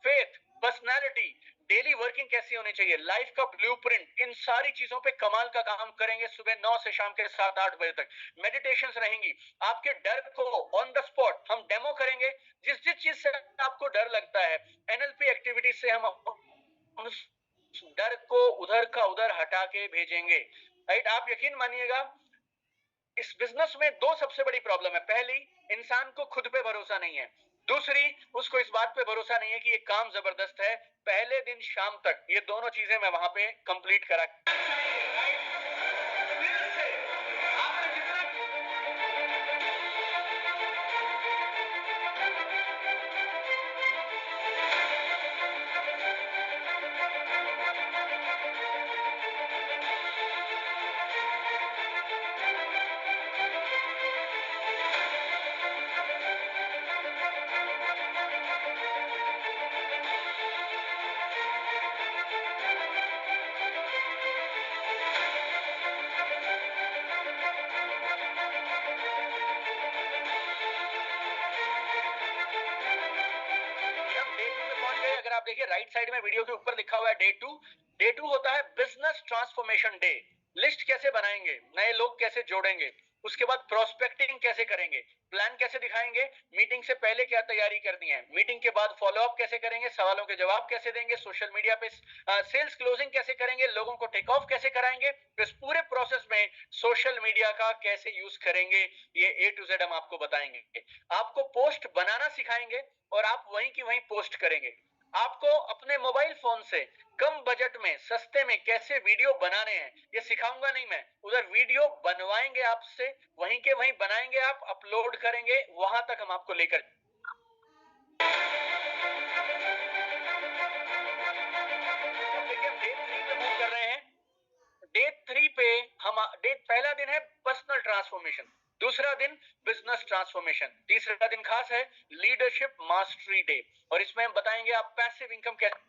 faith, personality, daily working कैसी होनी चाहिए, लाइफ का ब्लूप्रिंट, इन सारी चीजों पे कमाल का काम करेंगे सुबह 9 से शाम के 7-8 बजे तक। मेडिटेशंस रहेंगी, आपके डर को ऑन द स्पॉट हम डेमो करेंगे। जिस जिस चीज से आपको डर लगता है, एनएलपी एक्टिविटीज से हम उस डर को उधर का उधर हटा के भेजेंगे। राइट? आप यकीन मानिएगा, इस बिजनेस में 2 सबसे बड़ी प्रॉब्लम है। पहली, इंसान को खुद पे भरोसा नहीं है। दूसरी, उसको इस बात पे भरोसा नहीं है कि ये काम जबरदस्त है। पहले दिन शाम तक ये दोनों चीजें मैं वहां पे कंप्लीट करा। अगर आप देखिए राइट साइड में वीडियो के ऊपर लिखा हुआ है डे 2। डे 2 होता है बिजनेस ट्रांसफॉर्मेशन डे। लिस्ट कैसे बनाएंगे, नए लोग कैसे जोड़ेंगे, उसके बाद प्रोस्पेक्टिंग कैसे करेंगे, प्लान कैसे दिखाएंगे, मीटिंग से पहले क्या तैयारी करनी है, मीटिंग के बाद फॉलो अप कैसे करेंगे, सवालों के जवाब कैसे देंगे, सोशल मीडिया पे सेल्स क्लोजिंग कैसे करेंगे, लोगों को टेक ऑफ कैसे कराएंगे, इस पूरे प्रोसेस में सोशल मीडिया का कैसे यूज करेंगे, ये A to Z हम आपको बताएंगे। आपको पोस्ट बनाना सिखाएंगे और आप वहीं की वहीं पोस्ट करेंगे। आपको अपने मोबाइल फोन से कम बजट में, सस्ते में कैसे वीडियो बनाने हैं ये सिखाऊंगा नहीं मैं, उधर वीडियो बनवाएंगे आपसे, वहीं के वहीं बनाएंगे, आप अपलोड करेंगे, वहां तक हम आपको लेकर। देखिए, हम डे 3 पे मूव कर रहे हैं। डे 3 पे हम पहला दिन है पर्सनल ट्रांसफॉर्मेशन, दूसरा दिन बिजनेस ट्रांसफॉर्मेशन, तीसरा दिन खास है लीडरशिप मास्टरी डे, और इसमें हम बताएंगे आप पैसिव इनकम कैसे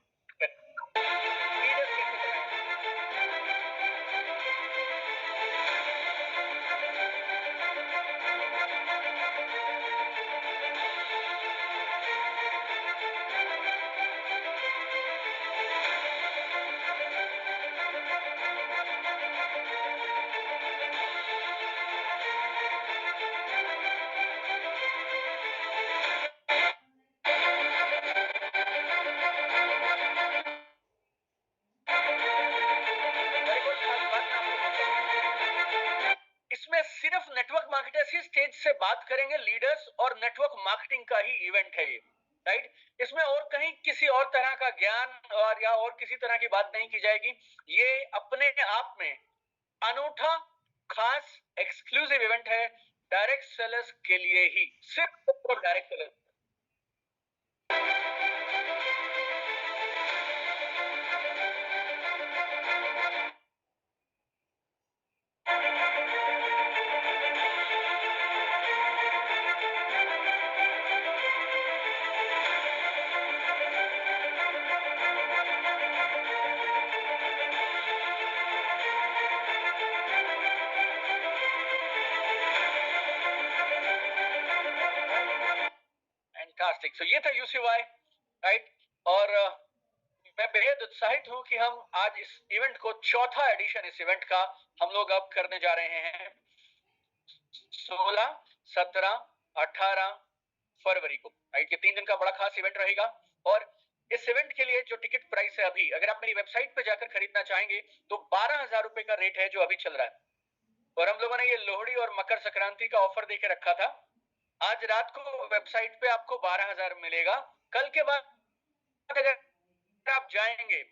इसमें सिर्फ नेटवर्क मार्केटर्स ही स्टेज से बात करेंगे, लीडर्स और नेटवर्क मार्केटिंग का ही इवेंट है ये। राइट। इसमें और कहीं किसी और तरह का ज्ञान और या और किसी तरह की बात नहीं की जाएगी। ये अपने आप में अनूठा, खास, एक्सक्लूसिव इवेंट है डायरेक्ट सेलर्स के लिए ही, सिर्फ डायरेक्ट सेलर्स। फैंटास्टिक। सो ये था यूसीवाई, राइट। और मैं बेहद उत्साहित हूं कि हम आज इस इवेंट को, चौथा एडिशन इस इवेंट का हम लोग अब करने जा रहे हैं 16, 17, 18 फरवरी को, राइट। ये 3 दिन का बड़ा खास इवेंट रहेगा। और इस इवेंट के लिए जो टिकट प्राइस है, अभी अगर आप मेरी वेबसाइट पे जाकर खरीदना चाहेंगे तो 12,000 रुपए का रेट है जो अभी चल रहा है। और हम लोगों ने ये लोहड़ी और मकर संक्रांति का ऑफर देके रखा था। आज रात को वेबसाइट पे आपको 12,000 मिलेगा। कल के बाद अगर आप जाएंगे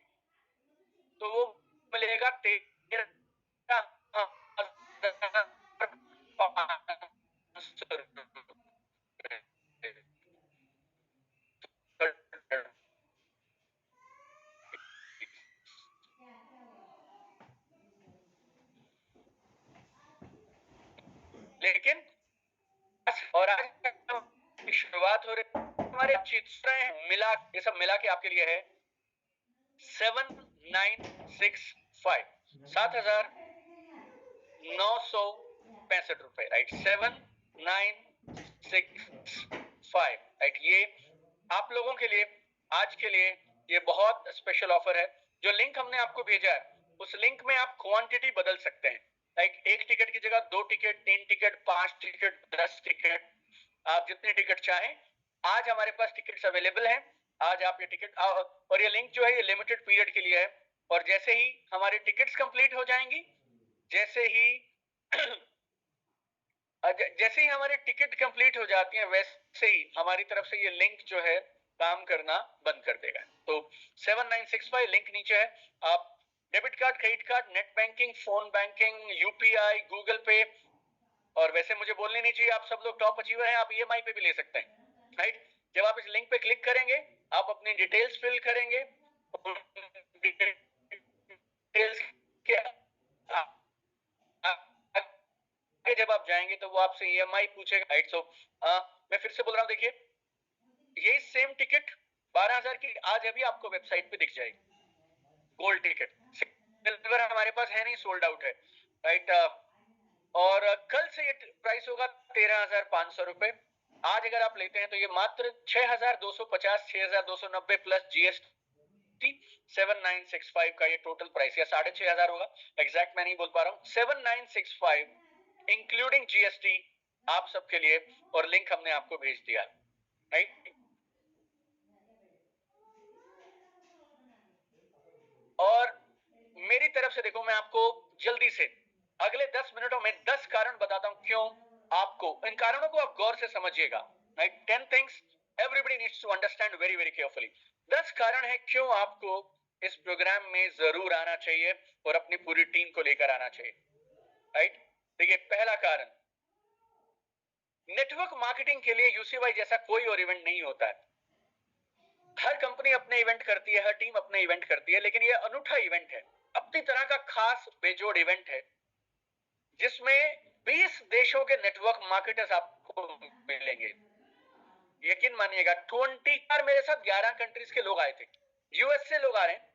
तो वो मिलेगा 13,500। लेकिन और आज की शुरुआत हो रही, हमारे चित्र मिला, ये सब मिला के आपके लिए है 7965, 7,965 रुपए, राइट। 7965, राइट। ये आप लोगों के लिए, आज के लिए ये बहुत स्पेशल ऑफर है। जो लिंक हमने आपको भेजा है उस लिंक में आप क्वांटिटी बदल सकते हैं, लाइक एक टिकट की जगह 2 टिकट, 3 टिकट, 5 टिकट, 10 टिकट, आप जितने टिकट चाहें। आज हमारे पास टिकट्स अवेलेबल हैं। आज आप ये टिकट, और ये लिंक जो है ये लिमिटेड पीरियड के लिए है। और जैसे ही हमारी टिकट्स कंप्लीट हो जाएंगी, जैसे ही जैसे ही हमारी टिकट कंप्लीट हो जाती है, वैसे ही हमारी तरफ से ये लिंक जो है काम करना बंद कर देगा। तो 7965 लिंक नीचे है। आप debit card, credit card, net banking, phone banking, UPI, Google पे, और वैसे मुझे बोलनी नहीं चाहिए, आप सब लोग टॉप अचीवर हैं, आप ईएमआई पे भी ले सकते हैं, राइट। जब आप इस लिंक पे क्लिक करेंगे, आप अपनी डिटेल्स फिल करेंगे, डिटेल्स के आगे जब आप जाएंगे तो वो आपसे ईएमआई पूछेगा, राइट। सो मैं फिर से बोल रहा हूँ, देखिए यही सेम टिकट 12,000 की आज अभी आपको वेबसाइट पे दिख जाएगी, गोल्ड टिकट। सिल्वर हमारे पास है नहीं, सोल्ड आउट है, राइट। और कल से ये प्राइस होगा 13,500 रुपए। आज अगर आप लेते हैं तो ये मात्र 6,250, 6,290 प्लस जीएसटी 7965 का ये टोटल प्राइस, या 6,500 होगा, एग्जैक्ट मैं नहीं बोल पा रहा हूँ। 7965 इंक्लूडिंग जीएसटी आप सबके लिए, और लिंक हमने आपको भेज दिया, राइट। और मेरी तरफ से देखो, मैं आपको जल्दी से अगले 10 मिनटों में 10 कारण बताता हूं क्यों आपको, इन कारणों को आप गौर से समझिएगा, right. 10 things everybody needs to understand very very carefully. 10 कारण है क्यों आपको इस प्रोग्राम में जरूर आना चाहिए और अपनी पूरी टीम को लेकर आना चाहिए, राइट। देखिए, पहला कारण, नेटवर्क मार्केटिंग के लिए यूसीवाई जैसा कोई और इवेंट नहीं होता है। हर कंपनी अपने इवेंट करती है, हर टीम अपने इवेंट करती है, लेकिन यह अनूठा इवेंट है, अपनी तरह का खास बेजोड़ इवेंट है, जिसमें 20 देशों के नेटवर्क मार्केटर्स आपको मिलेंगे। यकीन मानिएगा, 20 बार मेरे साथ 11 कंट्रीज के लोग आए थे। यूएस से लोग आ रहे हैं,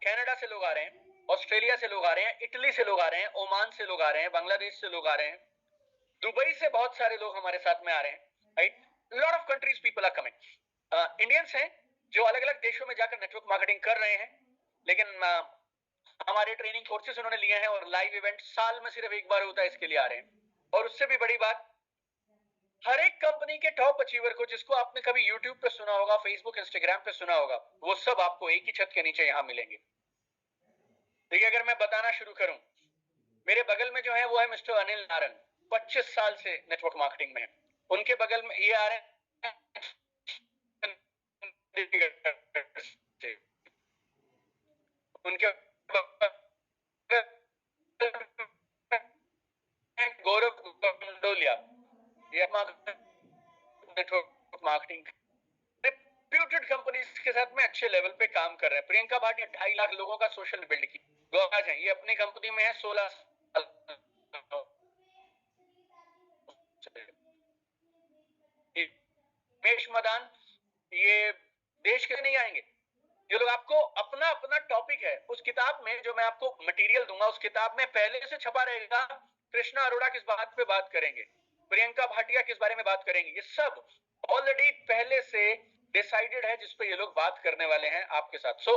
कनाडा से लोग आ रहे हैं, ऑस्ट्रेलिया से लोग आ रहे हैं, इटली से लोग आ रहे हैं, ओमान से लोग आ रहे हैं, बांग्लादेश से लोग आ रहे हैं, दुबई से बहुत सारे लोग हमारे साथ में आ रहे हैं, right. Lot of countries people are coming. Indians हैं जो अलग अलग देशों में जाकर नेटवर्क मार्केटिंग कर रहे हैं, लेकिन हमारे ट्रेनिंग कोर्सेज उन्होंने लिए हैं, और लाइव इवेंट साल में सिर्फ एक बार होता है, इसके लिए आ रहे हैं। और उससे भी बड़ी बात, हर एक कंपनी के टॉप अचीवर को, जिसको आपने कभी यूट्यूब पे सुना होगा, फेसबुक, इंस्टाग्राम पे सुना होगा, वो सब आपको एक ही छत के नीचे यहां मिलेंगे। देखिए, अगर मैं बताना शुरू करूं, मेरे बगल में जो है वो है मिस्टर अनिल नारंग, 25 साल से नेटवर्क मार्केटिंग में है। उनके बगल में ये आ रहे हैं उनके गौरव मंडोलिया, ये नेटवर्क मार्केटिंग रिप्यूटेड कंपनीज के साथ में अच्छे लेवल पे काम कर रहे हैं। प्रियंका भाटिया 2.5 लाख लोगों का सोशल बिल्ड की गौराज है, ये अपनी कंपनी में है 16 साल। उमेश मदान ये देश के नहीं आएंगे, ये लोग आपको अपना अपना टॉपिक है उस किताब में जो मैं आपको मटेरियल दूंगा, उस किताब में पहले से छपा रहेगा कृष्णा अरोड़ा किस बात पे बात करेंगे, प्रियंका भाटिया किस बारे में बात करेंगे, ये सब ऑलरेडी पहले से डिसाइडेड है जिस पे ये लोग बात करने वाले हैं आपके साथ। सो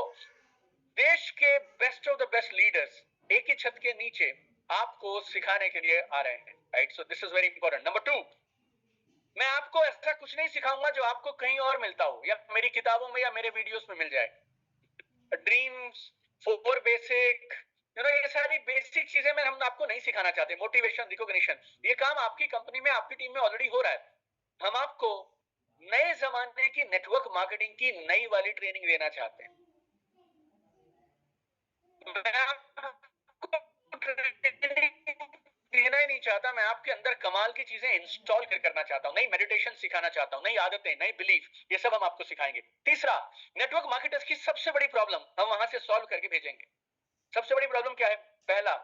देश के best of the best leaders एक ही छत के नीचे आपको सिखाने के लिए आ रहे हैं, right. So this is very important. Number 2, मैं आपको ऐसा कुछ नहीं सिखाऊंगा जो आपको कहीं और मिलता हो या मेरी किताबों में या मेरे वीडियोस में मिल जाए। ड्रीम्स, 4 बेसिक, ये सारी बेसिक चीजें मैं हम आपको नहीं सिखाना चाहते। मोटिवेशन, रिकॉग्निशन, ये काम आपकी कंपनी में आपकी टीम में ऑलरेडी हो रहा है। हम आपको नए जमाने की नेटवर्क मार्केटिंग की नई वाली ट्रेनिंग देना चाहते हैं। मैं आपको देना ही नहीं चाहता, मैं आपके अंदर कमाल की चीजें इंस्टॉल करना चाहता हूं, नई मेडिटेशन सिखाना चाहता हूं, नई आदतें, नई बिलीफ, ये सब हम आपको सिखाएंगे। तीसरा, नेटवर्क मार्केटर्स की सबसे बड़ी प्रॉब्लम हम वहां से सॉल्व करके भेजेंगे। सबसे बड़ी प्रॉब्लम क्या है? पहला,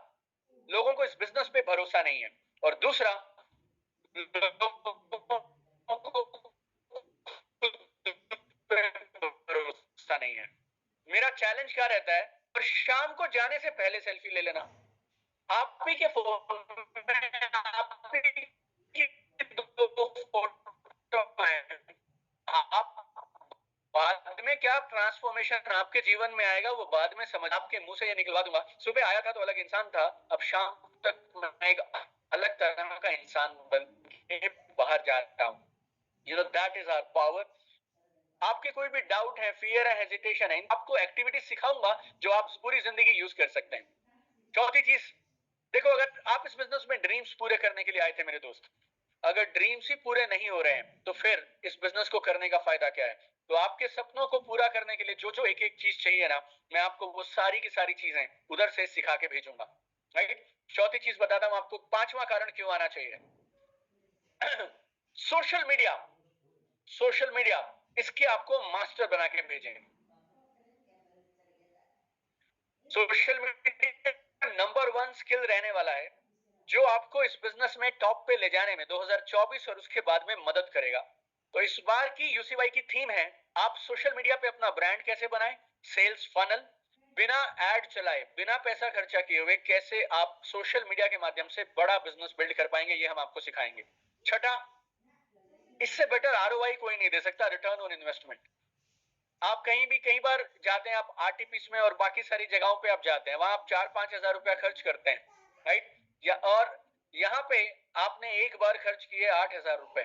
लोगों को इस बिजनेस पे भरोसा नहीं है, और दूसरा, भरोसा नहीं है। मेरा चैलेंज क्या रहता है, और शाम को जाने से पहले सेल्फी ले लेना। आप ही के फोन में आप ही की 2 फोटो हैं। आप बाद में क्या ट्रांसफॉर्मेशन आपके जीवन में आएगा वो बाद में समझ, आपके मुंह से ये निकलवा दूंगा। सुबह आया था तो अलग इंसान था, अब शाम तक मैं एक अलग तरह का इंसान बन के बाहर जाता हूँ। That is our power. आपके कोई भी डाउट है, फियर है, हेजिटेशन है, आपको एक्टिविटी सिखाऊंगा जो आप पूरी जिंदगी यूज कर सकते हैं। चौथी चीज, देखो, अगर आप इस बिजनेस में ड्रीम्स पूरे करने के लिए आए थे मेरे दोस्त, अगर ड्रीम्स ही पूरे नहीं हो रहे हैं तो फिर इस बिजनेस को करने का फायदा क्या है? तो आपके सपनों को पूरा करने के लिए जो जो एक एक चीज चाहिए ना, मैं आपको वो सारी की सारी चीजें उधर से सिखा के भेजूंगा, राइट। चौथी चीज बताता हूं आपको, 5वां कारण क्यों आना चाहिए। सोशल मीडिया, सोशल मीडिया, इसके आपको मास्टर बना के भेजेंगे। सोशल मीडिया नंबर 1 स्किल रहने वाला है जो आपको इस बिजनेस में टॉप पे ले जाने में 2024 और उसके बाद में मदद करेगा। तो इस बार की यूसीवाई की थीम है, आप सोशल मीडिया पे अपना ब्रांड कैसे बनाएं, सेल्स फनल, बिना एड चलाए, बिना पैसा खर्चा किए हुए कैसे आप सोशल मीडिया के माध्यम से बड़ा बिजनेस बिल्ड कर पाएंगे, ये हम आपको सिखाएंगे। छठा, इससे बेटर आरओआई कोई नहीं दे सकता, रिटर्न ऑन इन्वेस्टमेंट। आप कहीं भी कई बार जाते हैं, आप आरटीपीस में और बाकी सारी जगहों पे आप जाते हैं, वहां आप 4-5 हजार रुपया खर्च करते हैं, राइट। या और यहाँ पे आपने एक बार खर्च किए 8,000 रुपए,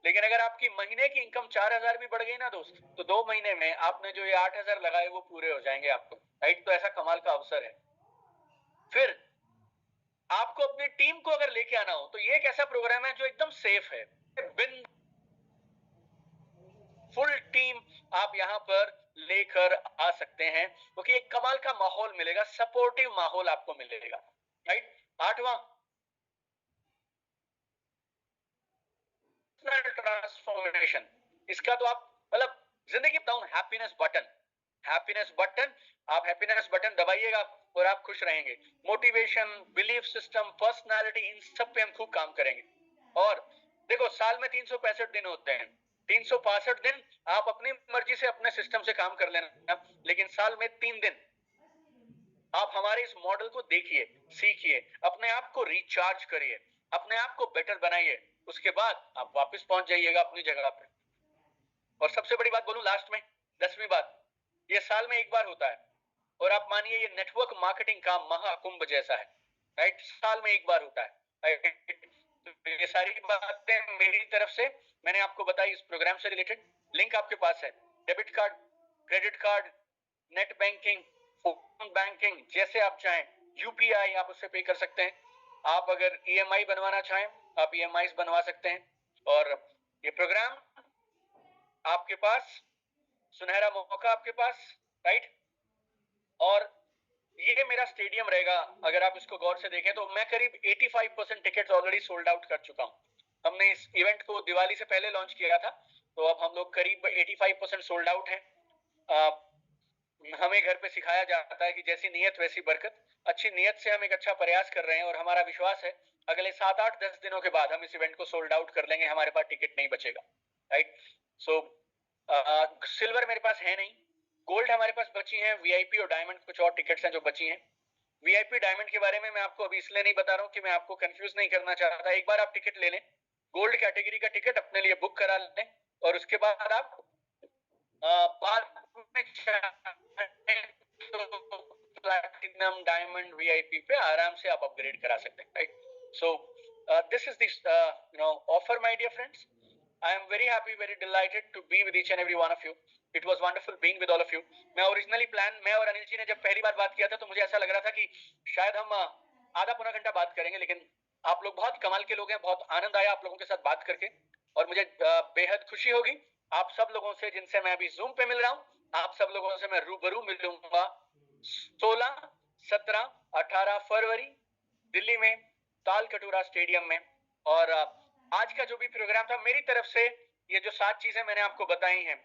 लेकिन अगर आपकी महीने की इनकम 4,000 भी बढ़ गई ना दोस्त, तो 2 महीने में आपने जो ये 8,000 लगाए वो पूरे हो जाएंगे आपको, राइट। तो ऐसा कमाल का अवसर है। फिर आपको अपनी टीम को अगर लेके आना हो तो ये एक ऐसा प्रोग्राम है जो एकदम सेफ है। बिन फुल टीम आप यहाँ पर लेकर आ सकते हैं, क्योंकि एक कमाल का माहौल मिलेगा, सपोर्टिव माहौल आपको मिलेगा, राइट। 8वां, ट्रांसफॉर्मेशन, इसका तो आप मतलब जिंदगी बताऊं, हैप्पीनेस बटन, हैप्पीनेस बटन, आप हैप्पीनेस बटन दबाइएगा और आप खुश रहेंगे। मोटिवेशन, बिलीफ सिस्टम, पर्सनालिटी, इन सब पे हम खूब काम करेंगे। और देखो, साल में 365 दिन होते हैं, 365 दिन आप अपनी मर्जी से अपने सिस्टम से काम कर लेना, लेकिन साल में 3 दिन आप हमारे इस मॉडल को देखिए, सीखिए, अपने आप को रिचार्ज करिए, अपने आप को बेटर बनाइए, उसके बाद आप वापस पहुंच जाइएगा अपनी जगह पे। और सबसे बड़ी बात बोलूं लास्ट में, 10वीं बात, ये साल में एक बार होता है, और आप मानिए ये नेटवर्क मार्केटिंग का महाकुंभ जैसा है, राइट। साल में एक बार होता है, ये सारी बातें मेरी तरफ से मैंने आपको बताई इस प्रोग्राम से रिलेटेड। लिंक आपके पास है, debit card, credit card, net banking, phone banking, जैसे आप चाहें, यूपीआई आप उससे पे कर सकते हैं। आप अगर ईएमआई बनवाना चाहें आप ईएमआई बनवा सकते हैं। और ये प्रोग्राम आपके पास सुनहरा मौका आपके पास, राइट। और ये मेरा स्टेडियम रहेगा। अगर आप इसको गौर से देखें तो मैं करीब 85% टिकट्स ऑलरेडी सोल्ड आउट कर चुका हूं। हमने इस इवेंट को दिवाली से पहले लॉन्च किया था, तो अब हम लोग करीब 85% सोल्ड आउट है। हमें घर पे सिखाया जाता है कि जैसी नीयत वैसी बरकत। अच्छी नीयत से हम एक अच्छा प्रयास कर रहे हैं और हमारा विश्वास है अगले 7-8-10 दिनों के बाद हम इस इवेंट को सोल्ड आउट कर लेंगे, हमारे पास टिकट नहीं बचेगा, राइट। सो सिल्वर मेरे पास है नहीं, गोल्ड हमारे पास बची है, वीआईपी और डायमंड कुछ और टिकट्स हैं जो बची हैं। वीआईपी डायमंड के बारे में मैं आपको अभी इसलिए नहीं बता रहा हूँ कि मैं आपको कंफ्यूज नहीं करना चाहता। एक बार आप टिकट ले लें, गोल्ड कैटेगरी का टिकट अपने लिए बुक करा लें, और उसके बाद आप बाद में प्लैटिनम डायमंड वीआईपी पे आराम से आप अपग्रेड करा सकते हैं, right. So this is this offer my dear friends. I am very happy, very delighted to be with each and every one of you. It was wonderful being with all of you. मैं और अनिल जी ने जब पहली बार बात किया था तो मुझे ऐसा लग रहा था कि शायद हम आधा पौना घंटा बात करेंगे, लेकिन आप लोग बहुत कमाल के लोग हैं, बहुत आनंद आया आप लोगों के साथ बात करके, और मुझे बेहद खुशी होगी आप सब लोगों से जिनसे मैं अभी जूम पे मिल रहा हूँ, आप सब लोगों से मैं रूबरू मिलूंगा 16, 17, 18 फरवरी दिल्ली में तालकटोरा स्टेडियम में। और आज का जो भी प्रोग्राम था मेरी तरफ से, ये जो 7 चीजें मैंने आपको बताई हैं,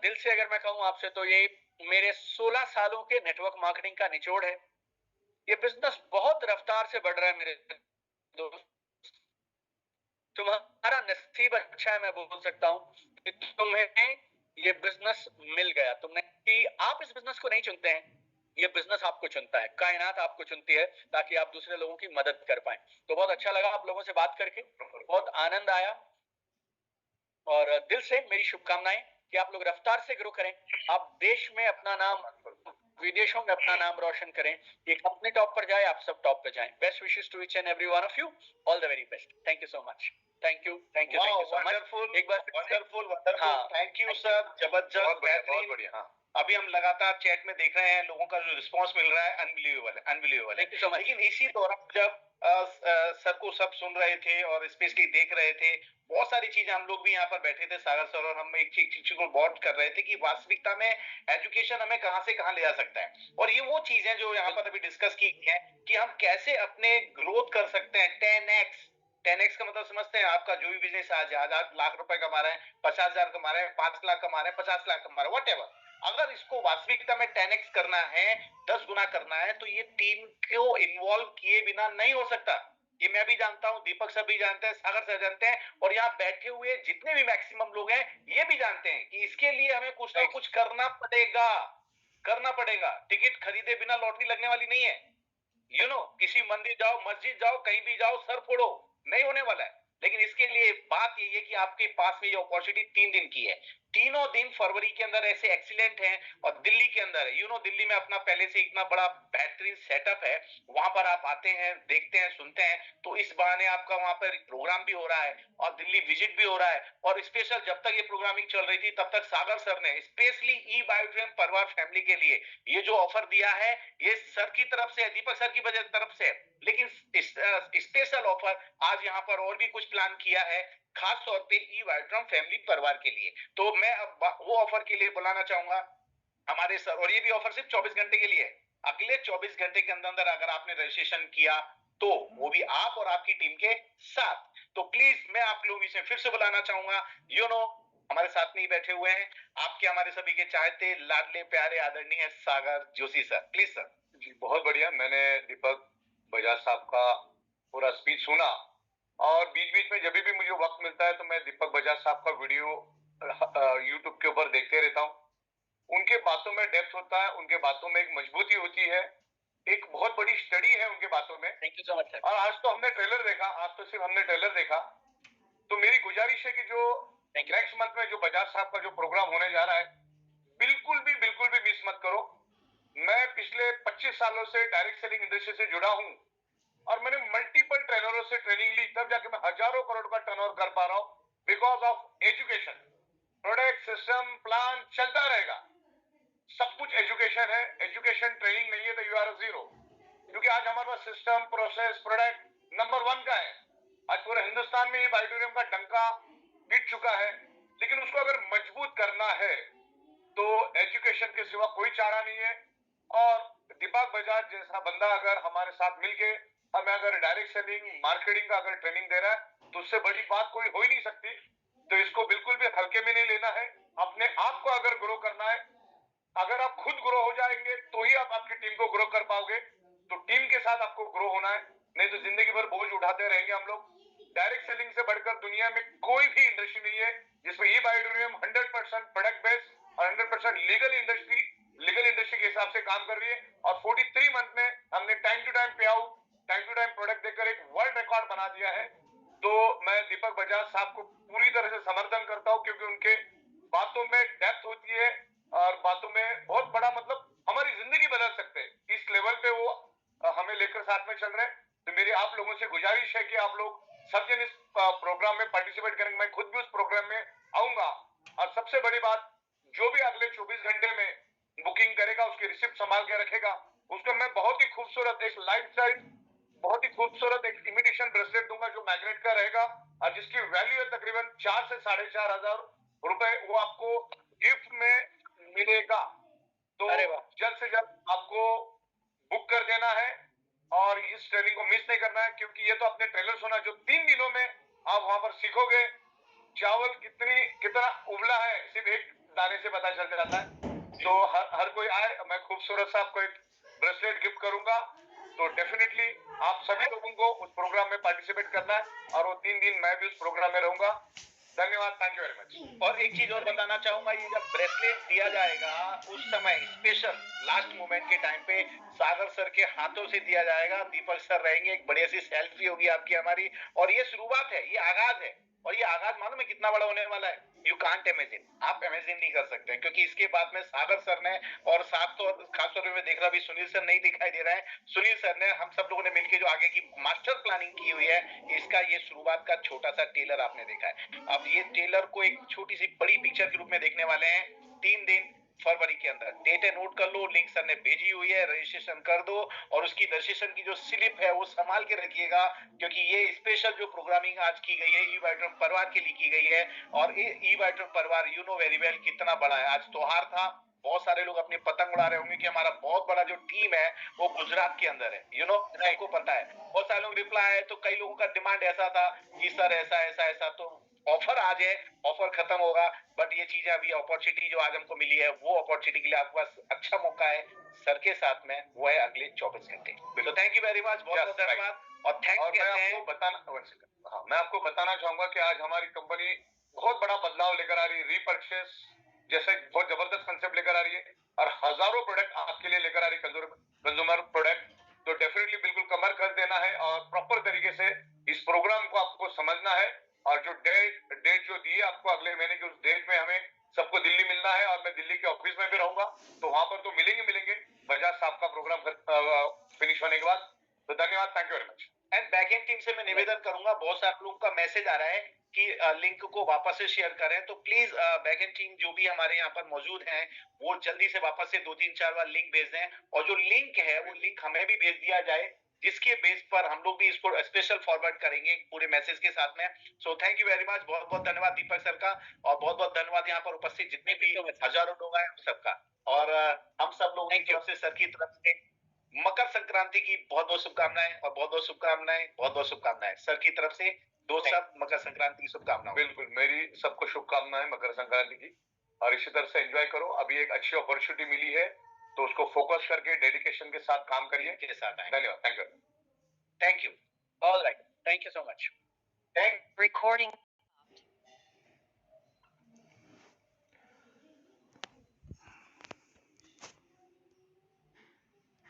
दिल से अगर मैं कहूं आपसे तो ये मेरे 16 सालों के नेटवर्क मार्केटिंग का निचोड़ है। ये बिजनेस बहुत रफ्तार से बढ़ रहा है मेरे दोस्त। तुम्हारा नसीब अच्छा है, मैं बोल सकता हूं कि तुम्हें ये बिजनेस मिल गया। तुमने कि आप इस बिजनेस को नहीं चुनते हैं, ये बिजनेस आपको चुनता है, कायनात आपको चुनती है ताकि आप दूसरे लोगों की मदद कर पाए। तो बहुत अच्छा लगा आप लोगों से बात करके, बहुत आनंद आया, और दिल से मेरी शुभकामनाएं कि आप लोग रफ्तार से ग्रो करें, आप देश में अपना नाम, विदेशों में अपना नाम रोशन करें, ये कंपनी टॉप पर जाए, आप सब टॉप पे जाएं। Best wishes to each and every one of you, all the very best. Thank you so much. Thank you so much. एक बार वंडरफुल हाँ, थैंक यू सर, जबरदस्त, बहुत बढ़िया। हाँ, अभी हम लगातार चैट में देख रहे हैं लोगों का जो रिस्पांस मिल रहा है, अनबिलीवेबल है। Thank you so much. लेकिन इसी दौरान जब सर को सब सुन रहे थे और स्पेशली देख रहे थे, बहुत सारी चीजें हम लोग भी यहाँ पर बैठे थे सागर सर और हम एक चीज को बहुत कर रहे थे कि वास्तविकता में एजुकेशन हमें कहां से कहां ले जा सकता है। और ये वो चीजें जो यहाँ पर अभी डिस्कस की गई है कि हम कैसे अपने ग्रोथ कर सकते हैं 10x का मतलब समझते हैं, आपका जो भी बिजनेस आज आज लाख रुपए कमा रहे हैं, 50,000 कमा रहे हैं, 5 लाख कमा रहे हैं, 50 लाख कमा रहे हैं, व्हाटएवर, अगर इसको वास्तविकता में 10x करना है, 10 गुना करना है, तो ये टीम को इन्वॉल्व किए बिना नहीं हो सकता। ये मैं भी जानता हूं, दीपक सर भी जानते हैं, सागर सर जानते हैं, और यहाँ बैठे हुए जितने भी मैक्सिमम लोग हैं ये भी जानते हैं कि इसके लिए हमें कुछ ना कुछ करना पड़ेगा। टिकट खरीदे बिना लॉटरी लगने वाली नहीं है। किसी मंदिर जाओ, मस्जिद जाओ, कहीं भी जाओ, सर फोड़ो, नहीं होने वाला है। लेकिन इसके लिए बात ये है कि आपके पास में ये अपॉर्चुनिटी 3 दिन की है, तीनों दिन फरवरी के अंदर ऐसे एक्सीलेंट हैं, और दिल्ली के अंदर है। दिल्ली में अपना पहले से इतना बड़ा बेहतरीन सेटअप है, वहां पर आप आते हैं, देखते हैं, सुनते हैं, तो इस बहाने आपका वहां पर प्रोग्राम भी हो रहा है और दिल्ली विजिट भी हो रहा है। और स्पेशल जब तक ये प्रोग्रामिंग चल रही थी तब तक सागर सर ने स्पेशली ई बायोड्रीम परिवार फैमिली के लिए ये जो ऑफर दिया है, ये सर की तरफ से, दीपक सर की तरफ से, लेकिन स्पेशल ऑफर आज यहाँ पर और भी कुछ प्लान किया है, खास तौर पे ई बायोड्रीम फैमिली परिवार के लिए। तो मैं अब वो ऑफर के लिए बुलाना चाहूंगा हमारे सर, और ये भी ऑफर सिर्फ 24 घंटे के लिए है। अगले 24 घंटे के अंदर अगर आपने रजिस्ट्रेशन किया तो वो भी आप और आपकी टीम के साथ, तो प्लीज मैं आप लोग इसे फिर से बुलाना चाहूंगा। हमारे साथ में ही बैठे हुए हैं आपके, हमारे सभी के चाहते, लाडले, प्यारे, आदरणीय सागर जोशी सर, प्लीज सर। जी बहुत बढ़िया। मैंने दीपक बजाज साहब का पूरा स्पीच सुना, और बीच बीच में जब भी मुझे वक्त मिलता है तो मैं दीपक बजाज साहब का वीडियो यूट्यूब के ऊपर देखते रहता हूँ। उनके बातों में डेप्थ होता है, उनके बातों में एक मजबूती होती है, एक बहुत बड़ी स्टडी है उनके बातों में। Thank you so much. और आज तो हमने ट्रेलर देखा, आज तो सिर्फ हमने ट्रेलर देखा। तो मेरी गुजारिश है कि जो नेक्स्ट मंथ में जो बजाज साहब का जो प्रोग्राम होने जा रहा है, बिल्कुल भी मिस मत करो। मैं पिछले 25 सालों से डायरेक्ट सेलिंग इंडस्ट्री से जुड़ा हूं, और मैंने मल्टीपल ट्रेनरों से ट्रेनिंग ली, तब जाके मैं हजारों करोड़ का टर्नओवर कर पा रहा हूं, because of education. Product, system, plan चलता रहेगा, सब कुछ एजुकेशन है। एजुकेशन ट्रेनिंग नहीं है तो यू आर जीरो, क्योंकि आज हमारे पास सिस्टम, प्रोसेस, प्रोडक्ट नंबर 1 का है। आज पूरे हिंदुस्तान में ये बायोड्यूरियम का डंका पिट चुका है, लेकिन उसको अगर मजबूत करना है तो एजुकेशन के सिवा कोई चारा नहीं है। और दीपक बजाज जैसा बंदा अगर हमारे साथ मिलके हमें अगर डायरेक्ट सेलिंग मार्केटिंग का अगर ट्रेनिंग दे रहा है तो उससे बड़ी बात कोई हो ही नहीं सकती। तो इसको बिल्कुल भी हल्के में नहीं लेना है। अपने आप को अगर ग्रो करना है, अगर आप खुद ग्रो हो जाएंगे तो ही आप आपकी टीम को ग्रो कर पाओगे। तो टीम के साथ आपको ग्रो होना है, नहीं तो जिंदगी भर बोझ उठाते रहेंगे हम लोग। डायरेक्ट सेलिंग से बढ़कर दुनिया में कोई भी इंडस्ट्री नहीं है जिसमें ई बायोड्यूरियम 100% प्रोडक्ट बेस्ड और 100% लीगल इंडस्ट्री के हिसाब से काम कर रही है। और 43 मंथ में हमने time to time pay out, time to time product देकर एक वर्ल्ड रिकॉर्ड बना दिया है। तो मैं दीपक बजाज साहब को पूरी तरह से समर्थन करता हूं, क्योंकि उनके बातों में डेप्थ होती है और बातों में बहुत बड़ा मतलब हमारी जिंदगी बदल सकते हैं। इस लेवल पे वो हमें लेकर साथ में चल रहे हैं। तो मेरी आप लोगों से गुजारिश है कि आप लोग सब जन इस प्रोग्राम में पार्टिसिपेट करेंगे। मैं खुद भी उस प्रोग्राम में आऊंगा। और सबसे बड़ी बात, जो भी अगले 24 घंटे में बुकिंग करेगा उसकी रिसिप्ट संभाल के रखेगा, उसको मैं बहुत ही खूबसूरत एक लाइफ साइज बहुत ही खूबसूरत एक इमिटेशन ब्रेसलेट दूंगा जो मैग्नेट का रहेगा और जिसकी वैल्यू है तकरीबन 4 से 4,500 रुपए। वो आपको गिफ्ट में मिलेगा। तो जल्द से जल्द आपको बुक कर देना है और इस ट्रेनिंग को मिस नहीं करना है, क्योंकि ये तो अपने ट्रेलर सुना जो 3 दिनों में आप वहां पर सीखोगे। चावल कितना उबला है सिर्फ एक दाने से पता चल जाता है। तो हर कोई आए, मैं खूबसूरत सा आपको एक ब्रेसलेट गिफ्ट करूंगा। तो डेफिनेटली आप सभी लोगों को उस प्रोग्राम में पार्टिसिपेट करना है और वो 3 दिन मैं भी उस प्रोग्राम में रहूंगा। धन्यवाद, थैंक यू वेरी मच। और एक चीज और बताना चाहूंगा, ये जब ब्रेसलेट दिया जाएगा उस समय स्पेशल लास्ट मोमेंट के टाइम पे सागर सर के हाथों से दिया जाएगा। दीपक सर रहेंगे, एक बढ़िया सी सेल्फी होगी आपकी हमारी। और ये शुरुआत है, ये आगाज है। और ये आगाज मालूम है कितना बड़ा होने वाला है? यू कांट इमेजिन, आप इमेजिन नहीं कर सकते, क्योंकि इसके बाद में सागर सर ने और साथ तो खास तौर पे मैं देख रहा, अभी सुनील सर नहीं दिखाई दे रहा है। सुनील सर ने, हम सब लोगों ने मिलकर जो आगे की मास्टर प्लानिंग की हुई है, इसका ये शुरुआत का छोटा सा टेलर आपने देखा है। अब ये टेलर को एक छोटी सी बड़ी पिक्चर के रूप में देखने वाले हैं 3 दिन फरवरी के अंदर। डेट नोट कर लो, लिंक सर ने भेजी हुई है, रजिस्ट्रेशन कर दो। और उसकी रजिस्ट्रेशन की जो स्लिप है वो संभाल के रखिएगा, क्योंकि ये स्पेशल जो प्रोग्रामिंग आज की गई है ई वाइट्रम परिवार के लिए की गई है। और ई वाइट्रम परिवार यू नो वेरी वेल कितना बड़ा है। आज त्योहार था, बहुत सारे लोग अपनी पतंग उड़ा रहे होंगे कि हमारा बहुत बड़ा जो टीम है वो गुजरात के अंदर है। यू नो, सबको पता है। बहुत सारे लोग रिप्लाई आए तो कई लोगों का डिमांड ऐसा था कि सर ऐसा ऐसा ऐसा। तो ऑफर आज है, ऑफर खत्म होगा, बट ये चीजें अभी अपॉर्चुनिटी जो आज हमको मिली है वो अपॉर्चुनिटी के लिए आपके पास अच्छा मौका है सर के साथ में, वो है अगले 24 घंटे। तो थैंक यू वेरी मच, बहुत बहुत धन्यवाद। और मैं आपको बताना चाहूंगा कि आज हमारी कंपनी बहुत बड़ा बदलाव लेकर आ रही है। रीपर्चेस जैसे बहुत जबरदस्त कंसेप्ट लेकर आ रही है और हजारों प्रोडक्ट आपके लिए लेकर आ रही है, कंज्यूमर प्रोडक्ट। तो डेफिनेटली बिल्कुल कमर कर देना है और प्रॉपर तरीके से इस प्रोग्राम को आपको समझना है। और जो डेट जो दी है आपको अगले महीने की, उस डेट में हमें सबको दिल्ली मिलना है और मैं दिल्ली के ऑफिस में भी रहूंगा। तो वहां पर तो मिलेंगे बजाज साहब का प्रोग्राम फिनिश होने के बाद। तो धन्यवाद, thank you very much. And backend team से मैं निवेदन करूंगा, बहुत सारे लोगों का मैसेज आ रहा है कि लिंक को वापस से शेयर करें। तो प्लीज बैकएंड टीम जो भी हमारे यहाँ पर मौजूद हैं वो जल्दी से वापस से 2-3-4 बार लिंक भेज दें। और जो लिंक है वो लिंक हमें भी भेज दिया जाए, जिसके बेस पर हम लोग भी इसको स्पेशल फॉरवर्ड करेंगे पूरे मैसेज के साथ में। So thank you very much, बहुत बहुत धन्यवाद दीपक सर का। और बहुत बहुत धन्यवाद यहाँ पर उपस्थित जितने भी हजारों लोग आए सबका। और हम सब लोगों की तरफ से, सर की तरफ से मकर संक्रांति की बहुत बहुत शुभकामनाएं और बहुत बहुत शुभकामनाएं, बहुत बहुत शुभकामनाएं सर की तरफ से। दो सब मकर संक्रांति की शुभकामनाएं। बिल्कुल, मेरी सबको शुभकामनाएं मकर संक्रांति की। और इसी तरह से एंजॉय करो। अभी एक अच्छी अपॉर्चुनिटी मिली है तो उसको फोकस करके डेडिकेशन के साथ काम करिए। के साथ आए। धन्यवाद, thank you. Thank you. All right, thank you so much. Recording